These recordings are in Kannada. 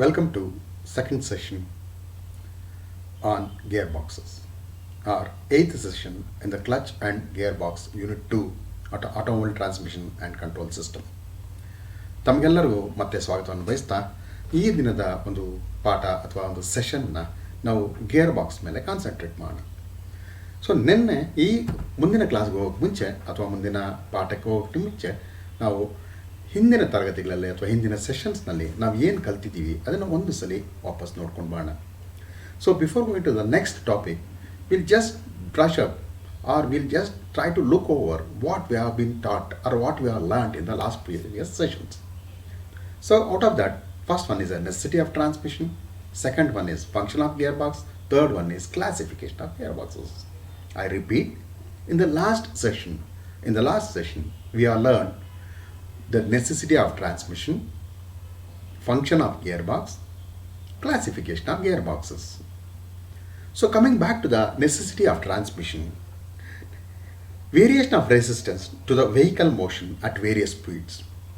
Welcome to second session on gearboxes, our eighth session in the clutch and gearbox unit 2 automobile transmission and control system. ತಮಗೆಲ್ಲರಿಗೂ ಮತ್ತೆ ಸ್ವಾಗತವನ್ನು ಬಯಸ್ತಾ ಈ ದಿನದ ಒಂದು ಪಾಠ ಅಥವಾ ಒಂದು ಸೆಷನ್ನ ನಾವು ಗೇರ್ ಬಾಕ್ಸ್ ಮೇಲೆ ಕಾನ್ಸಂಟ್ರೇಟ್ ಮಾಡೋಣ. ಸೊ ನಿನ್ನೆ ಈ ಮುಂದಿನ ಕ್ಲಾಸ್ಗೆ ಹೋಗೋಕ್ಕೆ ಮುಂಚೆ ಅಥವಾ ಮುಂದಿನ ಪಾಠಕ್ಕೆ ಹೋಗೋಕ್ಕೆ ಮುಂಚೆ ನಾವು ಹಿಂದಿನ ತರಗತಿಗಳಲ್ಲಿ ಅಥವಾ ಹಿಂದಿನ ಸೆಷನ್ಸ್ನಲ್ಲಿ ನಾವು ಏನು ಕಲ್ತಿದ್ದೀವಿ ಅದನ್ನು ಒಂದು ಸಲ ವಾಪಸ್ ನೋಡ್ಕೊಂಡು ಬರೋಣ. So before going to the next topic, will just brush up or we'll just try to look over what we have been taught or what we have learned in the last previous sessions. So out of that, first one is a necessity of transmission, second one is function of gearbox, third one is classification of gearboxes. I repeat, in the last session we have learned the necessity of transmission, function of gearbox, classification of gearboxes. So coming back to the necessity of transmission, variation of resistance to the vehicle motion at various speeds.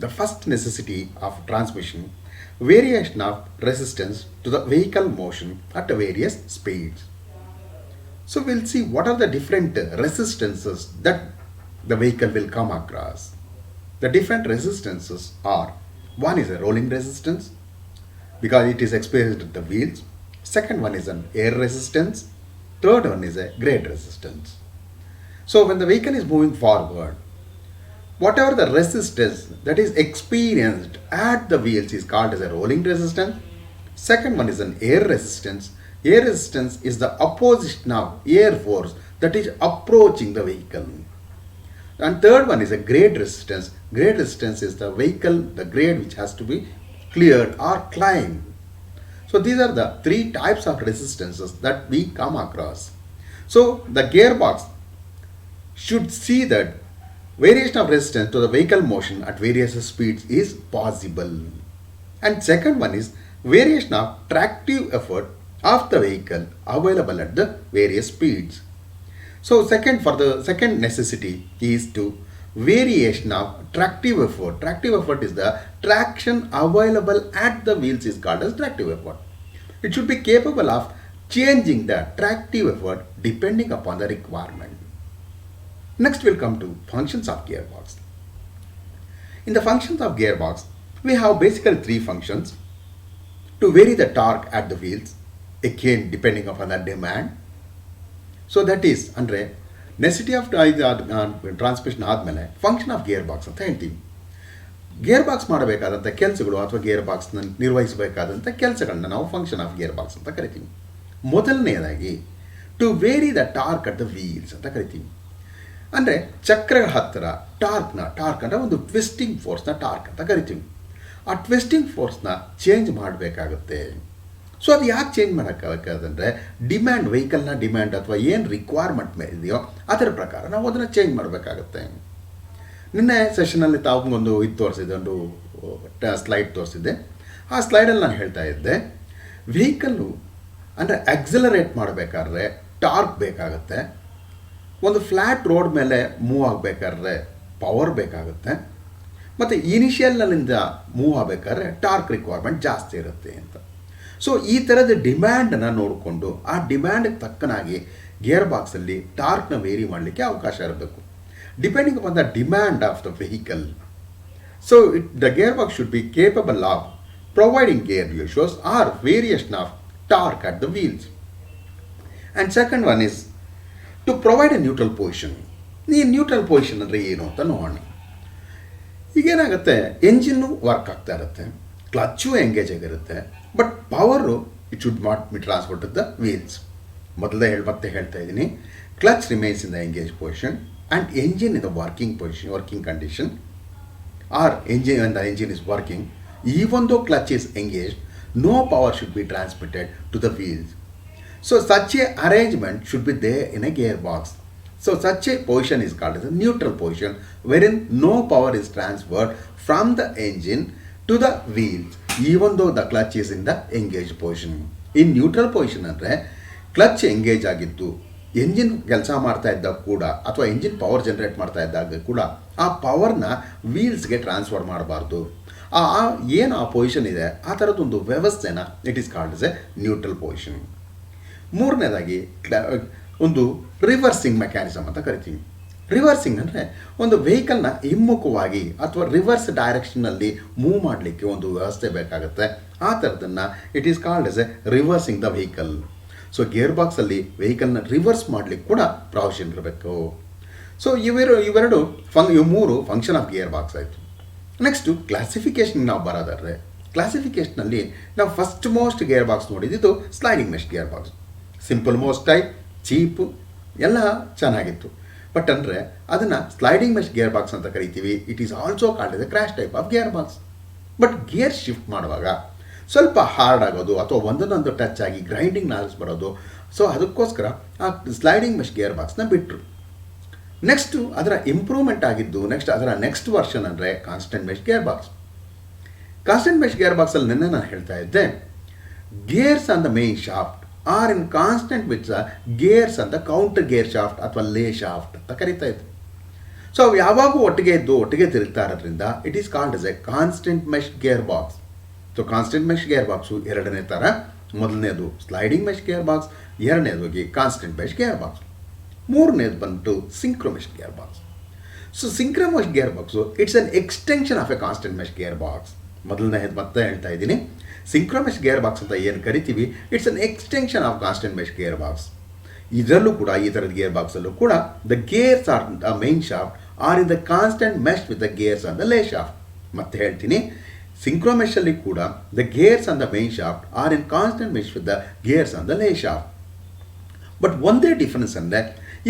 The first necessity of transmission, variation of resistance to the vehicle motion at various speeds. So we'll see what are the different resistances that the vehicle will come across. The different resistances are, one is a rolling resistance because it is experienced at the wheels. Second one is an air resistance. Third one is a grade resistance. So when the vehicle is moving forward, whatever the resistance that is experienced at the wheels is called as a rolling resistance. Second one is an air resistance. Air resistance is the opposition of air force that is approaching the vehicle. And third one is a grade resistance. Grade resistance is the vehicle, the grade which has to be cleared or climbed. So these are the three types of resistances that we come across. So the gearbox should see that variation of resistance to the vehicle motion at various speeds is possible. And second one is variation of tractive effort of the vehicle available at the various speeds. So for the second necessity is to variation of tractive effort. Tractive effort is the traction available at the wheels is called as tractive effort. It should be capable of changing the tractive effort depending upon the requirement. Next we'll come to functions of gearbox. In the functions of gearbox, we have basically three functions: to vary the torque at the wheels, again depending upon the demand. So that is under necessity of transmission ಆದಮೇಲೆ ಫಂಕ್ಷನ್ ಆಫ್ ಗೇರ್ ಬಾಕ್ಸ್ ಅಂತ ಹೇಳ್ತೀವಿ. ಗೇರ್ ಬಾಕ್ಸ್ ಮಾಡಬೇಕಾದಂಥ ಕೆಲಸಗಳು ಅಥವಾ ಗೇರ್ ಬಾಕ್ಸ್ನ ನಿರ್ವಹಿಸಬೇಕಾದಂಥ ಕೆಲಸಗಳನ್ನ ನಾವು ಫಂಕ್ಷನ್ ಆಫ್ ಗೇರ್ ಬಾಕ್ಸ್ ಅಂತ ಕರಿತೀವಿ. ಮೊದಲನೆಯದಾಗಿ to vary the torque at the wheels ಅಂತ ಕರಿತೀವಿ. ಅಂದರೆ ಚಕ್ರಗಳ ಹತ್ತಿರ ಟಾರ್ಕ್ ಅಂದರೆ ಒಂದು ಟ್ವಿಸ್ಟಿಂಗ್ ಫೋರ್ಸ್ನ ಟಾರ್ಕ್ ಅಂತ ಕರಿತೀವಿ. ಆ ಟ್ವಿಸ್ಟಿಂಗ್ ಫೋರ್ಸ್ನ ಚೇಂಜ್ ಮಾಡಬೇಕಾಗುತ್ತೆ. ಸೊ ಅದು ಯಾಕೆ ಚೇಂಜ್ ಮಾಡೋಕ್ಕಾಗತ್ತಂದರೆ ಡಿಮ್ಯಾಂಡ್, ವೆಹಿಕಲ್ನ ಡಿಮ್ಯಾಂಡ್ ಅಥವಾ ಏನು ರಿಕ್ವೈರ್ಮೆಂಟ್ ಮೇಲೆ ಇದೆಯೋ ಅದರ ಪ್ರಕಾರ ನಾವು ಅದನ್ನು ಚೇಂಜ್ ಮಾಡಬೇಕಾಗುತ್ತೆ. ನಿನ್ನೆ ಸೆಷನಲ್ಲಿ ತಾವು ಇದು ತೋರಿಸಿದ್ದೆ, ಒಂದು ಸ್ಲೈಡ್ ತೋರಿಸಿದ್ದೆ. ಆ ಸ್ಲೈಡಲ್ಲಿ ನಾನು ಹೇಳ್ತಾ ಇದ್ದೆ, ವೆಹಿಕಲ್ಲು ಅಂದರೆ ಆಕ್ಸಿಲರೇಟ್ ಮಾಡಬೇಕಾದ್ರೆ ಟಾರ್ಕ್ ಬೇಕಾಗುತ್ತೆ. ಒಂದು ಫ್ಲ್ಯಾಟ್ ರೋಡ್ ಮೇಲೆ ಮೂವ್ ಆಗಬೇಕಾದ್ರೆ ಪವರ್ ಬೇಕಾಗುತ್ತೆ. ಮತ್ತು ಇನಿಷಿಯಲ್ನಲ್ಲಿಂದ ಮೂವ್ ಆಗಬೇಕಾದ್ರೆ ಟಾರ್ಕ್ ರಿಕ್ವೈರ್ಮೆಂಟ್ ಜಾಸ್ತಿ ಇರುತ್ತೆ ಅಂತ. ಸೊ ಈ ಥರದ ಡಿಮ್ಯಾಂಡನ್ನು ನೋಡಿಕೊಂಡು ಆ ಡಿಮ್ಯಾಂಡ್ಗೆ ತಕ್ಕನಾಗಿ ಗೇರ್ ಬಾಕ್ಸಲ್ಲಿ ಟಾರ್ಕ್ನ ವೇರಿ ಮಾಡಲಿಕ್ಕೆ ಅವಕಾಶ ಇರಬೇಕು, depending upon the demand of the vehicle. So the gear box should be capable of providing gear ratios or variation of torque at the wheels. And second one is to provide a neutral position. ಈ ನ್ಯೂಟ್ರಲ್ ಪೊಸಿಷನ್ ಅಂದರೆ ಏನು ಅಂತ ನೋಡೋಣ. ಈಗೇನಾಗುತ್ತೆ, ಎಂಜಿನ್ನು ವರ್ಕ್ ಆಗ್ತಾ ಇರುತ್ತೆ, ಕ್ಲಚ್ಚು ಎಂಗೇಜ್ ಆಗಿರುತ್ತೆ, but power it should not be transfer to the wheels. ಮತ್ತೆ ಹೇಳ್ತಾ ಇದ್ದೀನಿ, clutch remains in the engage position and engine in the working condition or engine when the engine is working, even though clutch is engaged, no power should be transmitted to the wheels. So such a arrangement should be there in a gearbox. So such a position is called as a neutral position, wherein no power is transferred from the engine to the wheels, even though the clutch is in the engaged position. In neutral position ಅಂದರೆ ಕ್ಲಚ್ ಎಂಗೇಜ್ ಆಗಿದ್ದು ಎಂಜಿನ್ ಕೆಲಸ ಮಾಡ್ತಾ ಇದ್ದಾಗ ಕೂಡ ಅಥವಾ ಎಂಜಿನ್ ಪವರ್ ಜನರೇಟ್ ಮಾಡ್ತಾ ಇದ್ದಾಗ ಕೂಡ ಆ ಪವರ್ನ ವೀಲ್ಸ್ಗೆ ಟ್ರಾನ್ಸ್ಫರ್ ಮಾಡಬಾರ್ದು. ಏನು ಆ ಪೊಸಿಷನ್ ಇದೆ ಆ ಥರದ್ದೊಂದು ವ್ಯವಸ್ಥೆನ it is called as A neutral position. ಮೂರನೇದಾಗಿ ಒಂದು ರಿವರ್ಸಿಂಗ್ ಮೆಕ್ಯಾನಿಸಮ್ ಅಂತ ಕರಿತೀವಿ. ರಿವರ್ಸಿಂಗ್ ಅಂದರೆ ಒಂದು ವೆಹಿಕಲ್ನ ಹಿಮ್ಮುಖವಾಗಿ ಅಥವಾ ರಿವರ್ಸ್ ಡೈರೆಕ್ಷನ್ನಲ್ಲಿ ಮೂವ್ ಮಾಡಲಿಕ್ಕೆ ಒಂದು ವ್ಯವಸ್ಥೆ ಬೇಕಾಗುತ್ತೆ. ಆ ಥರದನ್ನು it is called as a reversing the vehicle. So gear ಬಾಕ್ಸಲ್ಲಿ ವೆಹಿಕಲ್ನ ರಿವರ್ಸ್ ಮಾಡಲಿಕ್ಕೆ ಕೂಡ ಪ್ರಾವಿಷನ್ ಇರಬೇಕು. ಸೊ ಇವು ಮೂರು ಫಂಕ್ಷನ್ ಆಫ್ ಗೇರ್ ಬಾಕ್ಸ್ ಆಯಿತು. ನೆಕ್ಸ್ಟು ಕ್ಲಾಸಿಫಿಕೇಷನ್ ನಾವು ಬರೋದಾದ್ರೆ, ಕ್ಲಾಸಿಫಿಕೇಷನಲ್ಲಿ ನಾವು ಫಸ್ಟ್ ಮೋಸ್ಟ್ ಗೇರ್ ಬಾಕ್ಸ್ ನೋಡಿದ್ದು sliding mesh gear box. Simple most type, cheap ಎಲ್ಲ ಚೆನ್ನಾಗಿತ್ತು. ಬಟ್ ಅಂದರೆ ಅದನ್ನು ಸ್ಲೈಡಿಂಗ್ ಮೆಶ್ ಗೇರ್ ಬಾಕ್ಸ್ ಅಂತ ಕರಿತೀವಿ. It is also called as A crash type of gear box. But gear shift ಮಾಡುವಾಗ ಸ್ವಲ್ಪ ಹಾರ್ಡ್ ಆಗೋದು ಅಥವಾ ಒಂದೊಂದೊಂದು ಟಚ್ ಆಗಿ ಗ್ರೈಂಡಿಂಗ್ ನಾಯ್ಸ್ ಬರೋದು. ಸೊ ಅದಕ್ಕೋಸ್ಕರ ಆ ಸ್ಲೈಡಿಂಗ್ ಮೆಶ್ ಗೇರ್ ಬಾಕ್ಸ್ನ ಬಿಟ್ಟರು. ನೆಕ್ಸ್ಟು ಅದರ ಇಂಪ್ರೂವ್ಮೆಂಟ್ ಆಗಿದ್ದು ಅದರ ನೆಕ್ಸ್ಟ್ ವರ್ಷನ್ ಅಂದರೆ constant mesh gear box. Constant mesh gear ಬಾಕ್ಸಲ್ಲಿ ನಿನ್ನೆ ನಾನು ಹೇಳ್ತಾ ಇದ್ದೆ, gears on the main shaft are in constant with gears on the counter gear shaft ಅಥವಾ ಲೇ ಶಾಫ್ಟ್ ಅಂತ ಕರಿತಾ ಇತ್ತು. ಸೊ ಅವು ಯಾವಾಗೂ ಒಟ್ಟಿಗೆ ತಿರುಗ್ತಾ ಇರೋದ್ರಿಂದ it is called as a constant mesh gear box. So constant mesh gear box ಎರಡನೇ ಥರ. ಮೊದಲನೇದು ಸ್ಲೈಡಿಂಗ್ ಮೆಶ್ ಗೇರ್ ಬಾಕ್ಸ್, ಎರಡನೇದಾಗಿ ಕಾನ್ಸ್ಟೆಂಟ್ ಮೆಶ್ ಗೇರ್ ಬಾಕ್ಸ್, ಮೂರನೇದು ಬಂತು synchromesh gear box. So synchromesh gear box it's an extension of a constant mesh gear box. ಮೊದಲನೇದು ಮತ್ತೆ ಹೇಳ್ತಾ ಇದ್ದೀನಿ, ಸಿಂಕ್ರೋಮೆಶ್ ಗೇರ್ ಬಾಕ್ಸ್ ಅಂತ ಏನು ಕರಿತೀವಿ it's an extension of constant mesh gear box. ಇದರಲ್ಲೂ ಕೂಡ ಈ ಥರದ ಗೇರ್ ಬಾಕ್ಸಲ್ಲೂ ಕೂಡ the gears are the main shaft are in the constant mesh with the gears on the lay shaft. ಮತ್ತೆ ಹೇಳ್ತೀನಿ, ಸಿಂಕ್ರೋಮೆಶಲ್ಲಿ ಕೂಡ the gears on the main shaft are in constant mesh with the gears on the lay shaft. But ಒಂದೇ ಡಿಫರೆನ್ಸ್ ಅಂದರೆ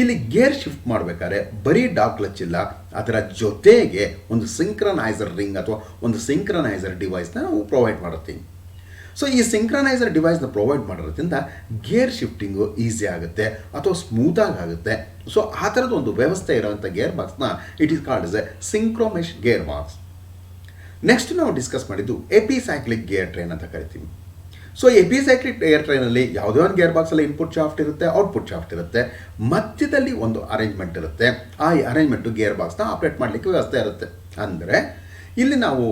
ಇಲ್ಲಿ ಗೇರ್ ಶಿಫ್ಟ್ ಮಾಡಬೇಕಾದ್ರೆ ಬರೀ ಡಾಗ್ ಕ್ಲಚ್ ಇಲ್ಲ, ಅದರ ಜೊತೆಗೆ ಒಂದು ಸಿಂಕ್ರನೈಸರ್ ರಿಂಗ್ ಅಥವಾ ಒಂದು ಸಿಂಕ್ರನೈಸರ್ ಡಿವೈಸ್ನ ನಾವು ಪ್ರೊವೈಡ್ ಮಾಡುತ್ತೀವಿ. ಸೊ ಈ ಸಿಂಕ್ರನೈಸರ್ ಡಿವೈಸ್ನ ಪ್ರೊವೈಡ್ ಮಾಡೋದ್ರಿಂದ ಗೇರ್ ಶಿಫ್ಟಿಂಗು ಈಸಿ ಆಗುತ್ತೆ ಅಥವಾ ಸ್ಮೂತಾಗಿ ಆಗುತ್ತೆ. ಸೊ ಆ ಥರದ ಒಂದು ವ್ಯವಸ್ಥೆ ಇರೋವಂಥ ಗೇರ್ ಬಾಕ್ಸ್ನ it is called as a synchromesh gear box. Next ನಾವು ಡಿಸ್ಕಸ್ ಮಾಡಿದ್ದು ಎಪಿಸೈಕ್ಲಿಕ್ ಗೇರ್ ಟ್ರೈನ್ ಅಂತ ಕರಿತೀವಿ. ಸೊ ಎಪಿಸೈಕ್ಲಿಕ್ ಗೇರ್ ಟ್ರೈನಲ್ಲಿ ಯಾವುದೇ ಒಂದು ಗೇರ್ ಬಾಕ್ಸಲ್ಲಿ ಇನ್ಪುಟ್ ಶಾಫ್ಟ್ ಇರುತ್ತೆ, ಔಟ್ಪುಟ್ ಶಾಫ್ಟ್ ಇರುತ್ತೆ, ಮಧ್ಯದಲ್ಲಿ ಒಂದು ಅರೇಂಜ್ಮೆಂಟ್ ಇರುತ್ತೆ. ಆ ಅರೇಂಜ್ಮೆಂಟು ಗೇರ್ ಬಾಕ್ಸ್ನ ಆಪ್ರೇಟ್ ಮಾಡಲಿಕ್ಕೆ ವ್ಯವಸ್ಥೆ ಇರುತ್ತೆ. ಅಂದರೆ ಇಲ್ಲಿ ನಾವು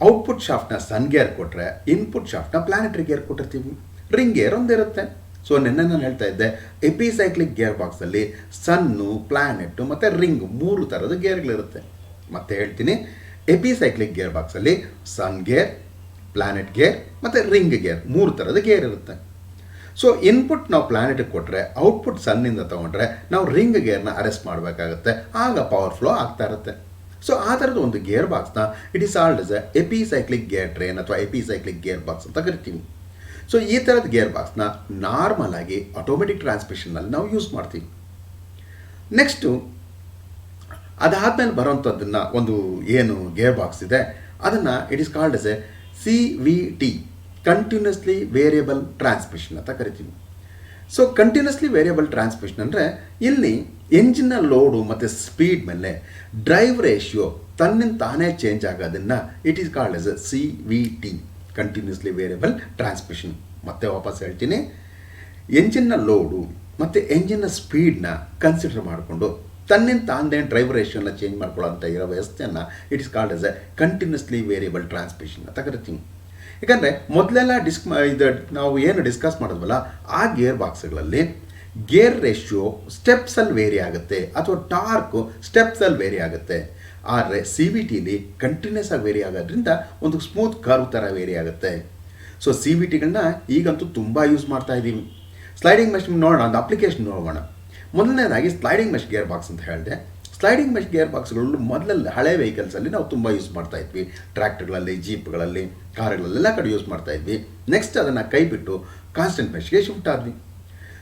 ಔಟ್ಪುಟ್ ಶಾಫ್ಟ್ನ ಸನ್ ಗೇರ್ ಕೊಟ್ಟರೆ, ಇನ್ಪುಟ್ ಶಾಫ್ಟ್ನ ಪ್ಲಾನೆಟರಿ ಗೇರ್ ಕೊಟ್ಟಿರ್ತೀವಿ. ರಿಂಗ್ ಗೇರ್ ಒಂದಿರುತ್ತೆ. ಸೊ ನಿನ್ನೆ ನಾನು ಹೇಳ್ತಾ ಇದ್ದೆ, ಎಪಿಸೈಕ್ಲಿಕ್ ಗೇರ್ ಬಾಕ್ಸಲ್ಲಿ ಸನ್ನು, ಪ್ಲಾನೆಟ್ಟು ಮತ್ತು ರಿಂಗ್ ಮೂರು ಥರದ ಗೇರ್ಗಳಿರುತ್ತೆ. ಮತ್ತೆ ಹೇಳ್ತೀನಿ, ಎಪಿಸೈಕ್ಲಿಕ್ ಗೇರ್ ಬಾಕ್ಸಲ್ಲಿ ಸನ್ ಗೇರ್, ಪ್ಲಾನೆಟ್ ಗೇರ್ ಮತ್ತು ರಿಂಗ್ ಗೇರ್ ಮೂರು ಥರದ ಗೇರ್ ಇರುತ್ತೆ. ಸೊ ಇನ್ಪುಟ್ ನಾವು ಪ್ಲಾನೆಟ್ಗೆ ಕೊಟ್ಟರೆ, ಔಟ್ಪುಟ್ ಸನ್ನಿಂದ ತೊಗೊಂಡ್ರೆ ನಾವು ರಿಂಗ್ ಗೇರ್ನ ಅರೆಸ್ಟ್ ಮಾಡಬೇಕಾಗುತ್ತೆ. ಆಗ ಪವರ್ ಫ್ಲೋ ಆಗ್ತಾ ಇರುತ್ತೆ. ಸೊ ಆ ಥರದ ಒಂದು ಗೇರ್ ಬಾಕ್ಸ್ನ it is called as a epicyclic gear train ಅಥವಾ ಎಪಿಸೈಕ್ಲಿಕ್ ಗೇರ್ ಬಾಕ್ಸ್ ಅಂತ ಕರಿತೀವಿ. ಸೊ ಈ ಥರದ ಗೇರ್ ಬಾಕ್ಸ್ನ ನಾರ್ಮಲ್ ಆಗಿ ಆಟೋಮೆಟಿಕ್ ಟ್ರಾನ್ಸ್ಮಿಷನ್ನಲ್ಲಿ ನಾವು ಯೂಸ್ ಮಾಡ್ತೀವಿ. ನೆಕ್ಸ್ಟು ಅದಾದಮೇಲೆ ಬರೋವಂಥದ್ದನ್ನು ಒಂದು ಏನು ಗೇರ್ ಬಾಕ್ಸ್ ಇದೆ ಅದನ್ನು it is called as A CVT, continuously variable transmission ಅಂತ ಕರಿತೀವಿ. ಸೊ ಕಂಟಿನ್ಯೂಸ್ಲಿ ವೇರಿಯಬಲ್ ಟ್ರಾನ್ಸ್ಮಿಷನ್ ಅಂದರೆ ಇಲ್ಲಿ ಎಂಜಿನ್ನ ಲೋಡು ಮತ್ತು ಸ್ಪೀಡ್ ಮೇಲೆ ಡ್ರೈವ್ ರೇಷಿಯೋ ತನ್ನಿಂದ ತಾನೇ ಚೇಂಜ್ ಆಗೋದನ್ನು it is called as A CVT, continuously variable transmission. ಮತ್ತೆ ವಾಪಸ್ ಹೇಳ್ತೀನಿ, ಎಂಜಿನ್ನ ಲೋಡು ಮತ್ತು ಎಂಜಿನ್ನ ಸ್ಪೀಡ್ನ ಕನ್ಸಿಡರ್ ಮಾಡಿಕೊಂಡು ತನ್ನಿಂದ ತಾನೇ ಡ್ರೈವ್ ರೇಷಿಯೋನ ಚೇಂಜ್ ಮಾಡ್ಕೊಳ್ಳೋಂಥ ಇರೋ ವ್ಯವಸ್ಥೆಯನ್ನು it is called as A continuously variable transmission ಅಂತ ಕರಿತೀವಿ. ಯಾಕಂದರೆ ಮೊದಲೆಲ್ಲ ನಾವು ಏನು ಡಿಸ್ಕಸ್ ಮಾಡಿದ್ವಲ್ಲ ಆ ಗೇರ್ ಬಾಕ್ಸ್ಗಳಲ್ಲಿ ಗೇರ್ ರೇಷಿಯೋ ಸ್ಟೆಪ್ಸಲ್ಲಿ ವೇರಿ ಆಗುತ್ತೆ ಅಥವಾ ಟಾರ್ಕು ಸ್ಟೆಪ್ಸಲ್ಲಿ ವೇರಿ ಆಗುತ್ತೆ. ಆದರೆ CVTಲಿ ಕಂಟಿನ್ಯೂಸ್ ಆಗಿ ವೇರಿ ಆಗೋದ್ರಿಂದ ಒಂದು ಸ್ಮೂತ್ ಕರ್ವ್ ಥರ ವೇರಿ ಆಗುತ್ತೆ. ಸೊ CVTಗಳನ್ನ ಈಗಂತೂ ತುಂಬ ಯೂಸ್ ಮಾಡ್ತಾ ಇದ್ದೀವಿ. ಸ್ಲೈಡಿಂಗ್ ಮೆಶ್ ನೋಡೋಣ, ಒಂದು ಅಪ್ಲಿಕೇಶನ್ ನೋಡೋಣ. ಮೊದಲನೇದಾಗಿ ಸ್ಲೈಡಿಂಗ್ ಮೆಶ್ ಗೇರ್ ಬಾಕ್ಸ್ ಅಂತ ಹೇಳಿದೆ. ಸ್ಲೈಡಿಂಗ್ ಮೆಶ್ ಗೇರ್ ಬಾಕ್ಸ್ಗಳು ಮೊದಲಲ್ಲಿ ಹಳೆ ವೆಹಿಕಲ್ಸಲ್ಲಿ ನಾವು ತುಂಬ ಯೂಸ್ ಮಾಡ್ತಾ ಇದ್ವಿ. ಟ್ರ್ಯಾಕ್ಟರ್ಗಳಲ್ಲಿ, ಜೀಪ್ಗಳಲ್ಲಿ, ಕಾರುಗಳಲ್ಲೆಲ್ಲ ಕಡೆ ಯೂಸ್ ಮಾಡ್ತಾ ಇದ್ವಿ. ನೆಕ್ಸ್ಟ್ ಅದನ್ನು ಕೈ ಬಿಟ್ಟು ಕಾನ್ಸ್ಟೆಂಟ್ ಮೆಶ್ಗೆ ಶಿಫ್ಟ್ ಆದ್ವಿ.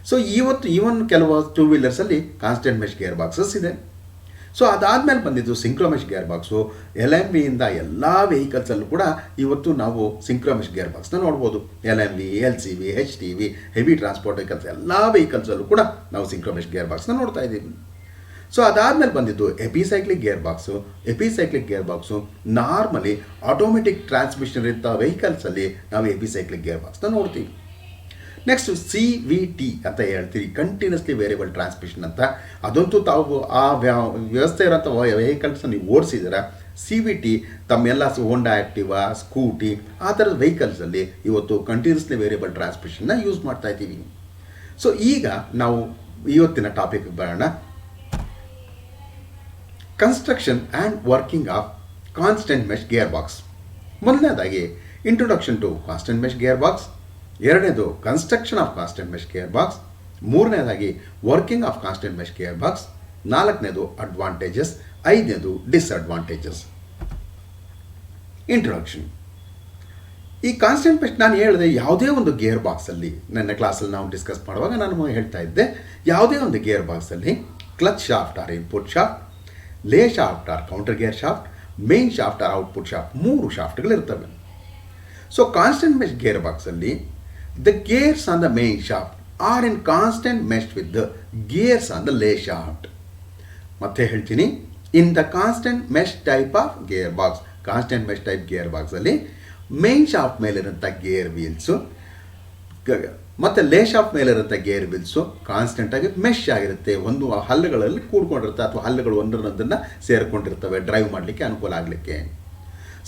ಸೊ ಇವತ್ತು ಈವನ್ ಕೆಲವು ಟೂ ವೀಲರ್ಸಲ್ಲಿ ಕಾನ್ಸ್ಟೆಂಟ್ ಮೆಶ್ ಗೇರ್ ಬಾಕ್ಸಸ್ ಇದೆ. ಸೊ ಅದಾದಮೇಲೆ ಬಂದಿದ್ದು ಸಿಂಕ್ರೋಮೆಶ್ ಗೇರ್ ಬಾಕ್ಸು. LMVಯಿಂದ ಎಲ್ಲ ವೆಹಿಕಲ್ಸಲ್ಲೂ ಕೂಡ ಇವತ್ತು ನಾವು ಸಿಂಕ್ರೋಮೆಶ್ ಗೇರ್ ಬಾಕ್ಸ್ನ ನೋಡ್ಬೋದು. LMV, LCV, HTV, heavy transport vehicles ಎಲ್ಲ ವೆಹಿಕಲ್ಸಲ್ಲೂ ಕೂಡ ನಾವು ಸಿಂಕ್ರೋಮೆಶ್ ಗೇರ್ ಬಾಕ್ಸ್ನ ನೋಡ್ತಾ ಇದ್ದೀವಿ. ಸೊ ಅದಾದಮೇಲೆ ಬಂದಿದ್ದು epicyclic gear box. Epicyclic gear box normally automatic transmission ಇರ್ತ ವೆಹಿಕಲ್ಸಲ್ಲಿ ನಾವು ಎಪಿಸೈಕ್ಲಿಕ್ ಗೇರ್ ಬಾಕ್ಸ್ನ ನೋಡ್ತೀವಿ. ನೆಕ್ಸ್ಟ್ CVT ಅಂತ ಹೇಳ್ತೀವಿ, ಕಂಟಿನ್ಯೂಸ್ಲಿ ವೇರಿಯಬಲ್ ಟ್ರಾನ್ಸ್ಮಿಷನ್ ಅಂತ. ಅದಂತೂ ತಾವು ಆ ವ್ಯವಸ್ಥೆ ಇರೋಂಥ ವೆಹಿಕಲ್ಸ್ನ ನೀವು ಓಡಿಸಿದ್ದೀರ. CVT ತಮ್ಮೆಲ್ಲ ಹೋಂಡಾ ಆ್ಯಕ್ಟಿವಾ, ಸ್ಕೂಟಿ ಆ ಥರದ ವೆಹಿಕಲ್ಸಲ್ಲಿ ಇವತ್ತು ಕಂಟಿನ್ಯೂಸ್ಲಿ ವೇರಿಯಬಲ್ ಟ್ರಾನ್ಸ್ಮಿಷನ್ನ ಯೂಸ್ ಮಾಡ್ತಾ ಇದ್ದೀವಿ. ಸೊ ಈಗ ನಾವು ಇವತ್ತಿನ ಟಾಪಿಕ್ ಬರೋಣ. Construction and working of constant mesh gear box. ಮೊದಲನೇದಾಗಿ introduction to constant mesh gear box, ಎರಡನೇದು construction of constant mesh gear box, ಮೂರನೇದಾಗಿ working of constant mesh gear box, ನಾಲ್ಕನೇದು ಅಡ್ವಾಂಟೇಜಸ್, ಐದನೇದು ಡಿಸ್ಅಡ್ವಾಂಟೇಜಸ್. ಇಂಟ್ರೊಡಕ್ಷನ್. ಈ ಕಾನ್ಸ್ಟೆಂಟ್ ಮೆಶ್ ನಾನು ಹೇಳಿದೆ, ಯಾವುದೇ ಒಂದು ಗೇರ್ ಬಾಕ್ಸಲ್ಲಿ ನನ್ನ ಕ್ಲಾಸಲ್ಲಿ ನಾವು ಡಿಸ್ಕಸ್ ಮಾಡುವಾಗ ನಾನು ಹೇಳ್ತಾ ಇದ್ದೆ, ಯಾವುದೇ ಒಂದು ಗೇರ್ ಬಾಕ್ಸಲ್ಲಿ clutch shaft or input shaft, lay shaft or counter gear shaft, main shaft or output shaft, ಮೂರು ಶಾಫ್ಟ್ಗಳಿರ್ತವೆ. ಸೊ ಕಾನ್ಸ್ಟೆಂಟ್ ಮೆಶ್ ಗೇರ್ ಬಾಕ್ಸಲ್ಲಿ the gears on the main shaft are in constant mesh with the gears on the lay shaft. ಮತ್ತೆ ಹೇಳ್ತೀನಿ, in the constant mesh type of gear box, constant mesh type gear box ಅಲ್ಲಿ ಮೇನ್ ಶಾಫ್ಟ್ ಮೇಲಿರೋಂಥ ಗೇರ್ ವೀಲ್ಸು ಮತ್ತು ಲೇ ಶಾಫ್ಟ್ ಮೇಲಿರೋಂಥ ಗೇರ್ ವೀಲ್ಸು ಕಾನ್ಸ್ಟೆಂಟಾಗಿ ಮೆಶ್ ಆಗಿರುತ್ತೆ, ಒಂದು ಹಲ್ಲುಗಳಲ್ಲಿ ಕೂಡ್ಕೊಂಡಿರುತ್ತೆ ಅಥವಾ ಹಲ್ಲುಗಳು ಒಂದರೊಂದನ್ನು ಸೇರಿಕೊಂಡಿರ್ತವೆ ಡ್ರೈವ್ ಮಾಡಲಿಕ್ಕೆ ಅನುಕೂಲ ಆಗಲಿಕ್ಕೆ.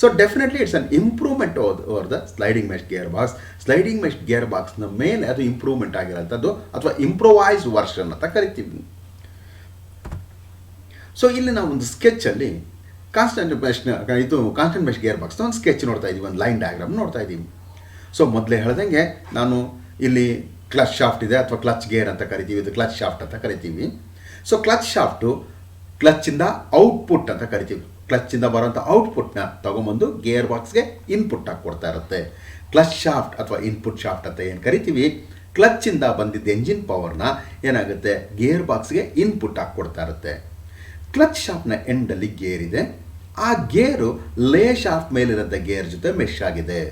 So definitely it's an improvement over the sliding mesh gear box. Sliding mesh gear ಬಾಕ್ಸ್ನ ಮೇಲೆ ಅದು ಇಂಪ್ರೂವ್ಮೆಂಟ್ ಆಗಿರೋಂಥದ್ದು ಅಥವಾ ಇಂಪ್ರೂವೈಸ್ ವರ್ಷನ್ ಅಂತ ಕರಿತೀವಿ. ಸೊ ಇಲ್ಲಿ ನಾವು ಒಂದು ಸ್ಕೆಚ್ಚಲ್ಲಿ ಕಾನ್ಸ್ಟೆಂಟ್ ಮೆಶ್ ಗೇರ್ ಬಾಕ್ಸ್ನ ಒಂದು ಸ್ಕೆಚ್ ನೋಡ್ತಾ ಇದ್ದೀವಿ, ಒಂದು ಲೈನ್ ಡಯಾಗ್ರಾಮ್ ನೋಡ್ತಾ ಇದ್ದೀವಿ. ಸೊ ಮೊದಲೇ ಹೇಳ್ದಂಗೆ ನಾನು ಇಲ್ಲಿ ಕ್ಲಚ್ ಶಾಫ್ಟ್ ಇದೆ ಅಥವಾ ಕ್ಲಚ್ ಗೇರ್ ಅಂತ ಕರಿತೀವಿ, ಇದು ಕ್ಲಚ್ ಶಾಫ್ಟ್ ಅಂತ ಕರಿತೀವಿ. ಸೊ ಕ್ಲಚ್ ಶಾಫ್ಟು ಕ್ಲಚ್ಚಿಂದ ಔಟ್ಪುಟ್ ಅಂತ ಕರಿತೀವಿ. ಕ್ಲಚ್ಚಿಂದ ಬರೋಂಥ ಔಟ್ಪುಟ್ನ ತೊಗೊಂಬಂದು ಗೇರ್ ಬಾಕ್ಸ್ಗೆ ಇನ್ಪುಟ್ ಆಗಿ ಕೊಡ್ತಾ ಇರುತ್ತೆ. ಕ್ಲಚ್ ಶಾಫ್ಟ್ ಅಥವಾ ಇನ್ಪುಟ್ ಶಾಫ್ಟ್ ಅಂತ ಏನು ಕರಿತೀವಿ, ಕ್ಲಚ್ಚಿಂದ ಬಂದಿದ್ದ ಎಂಜಿನ್ ಪವರ್ನ ಏನಾಗುತ್ತೆ ಗೇರ್ ಬಾಕ್ಸ್ಗೆ ಇನ್ಪುಟ್ ಆಗಿ ಕೊಡ್ತಾ ಇರುತ್ತೆ. ಕ್ಲಚ್ ಶಾಫ್ಟ್ನ ಎಂಡಲ್ಲಿ ಗೇರ್ ಇದೆ, ಆ ಗೇರು ಲೇ ಶಾಫ್ಟ್ ಮೇಲಿರೋಂಥ ಗೇರ್ ಜೊತೆ ಮೆಶ್ ಆಗಿದೆ.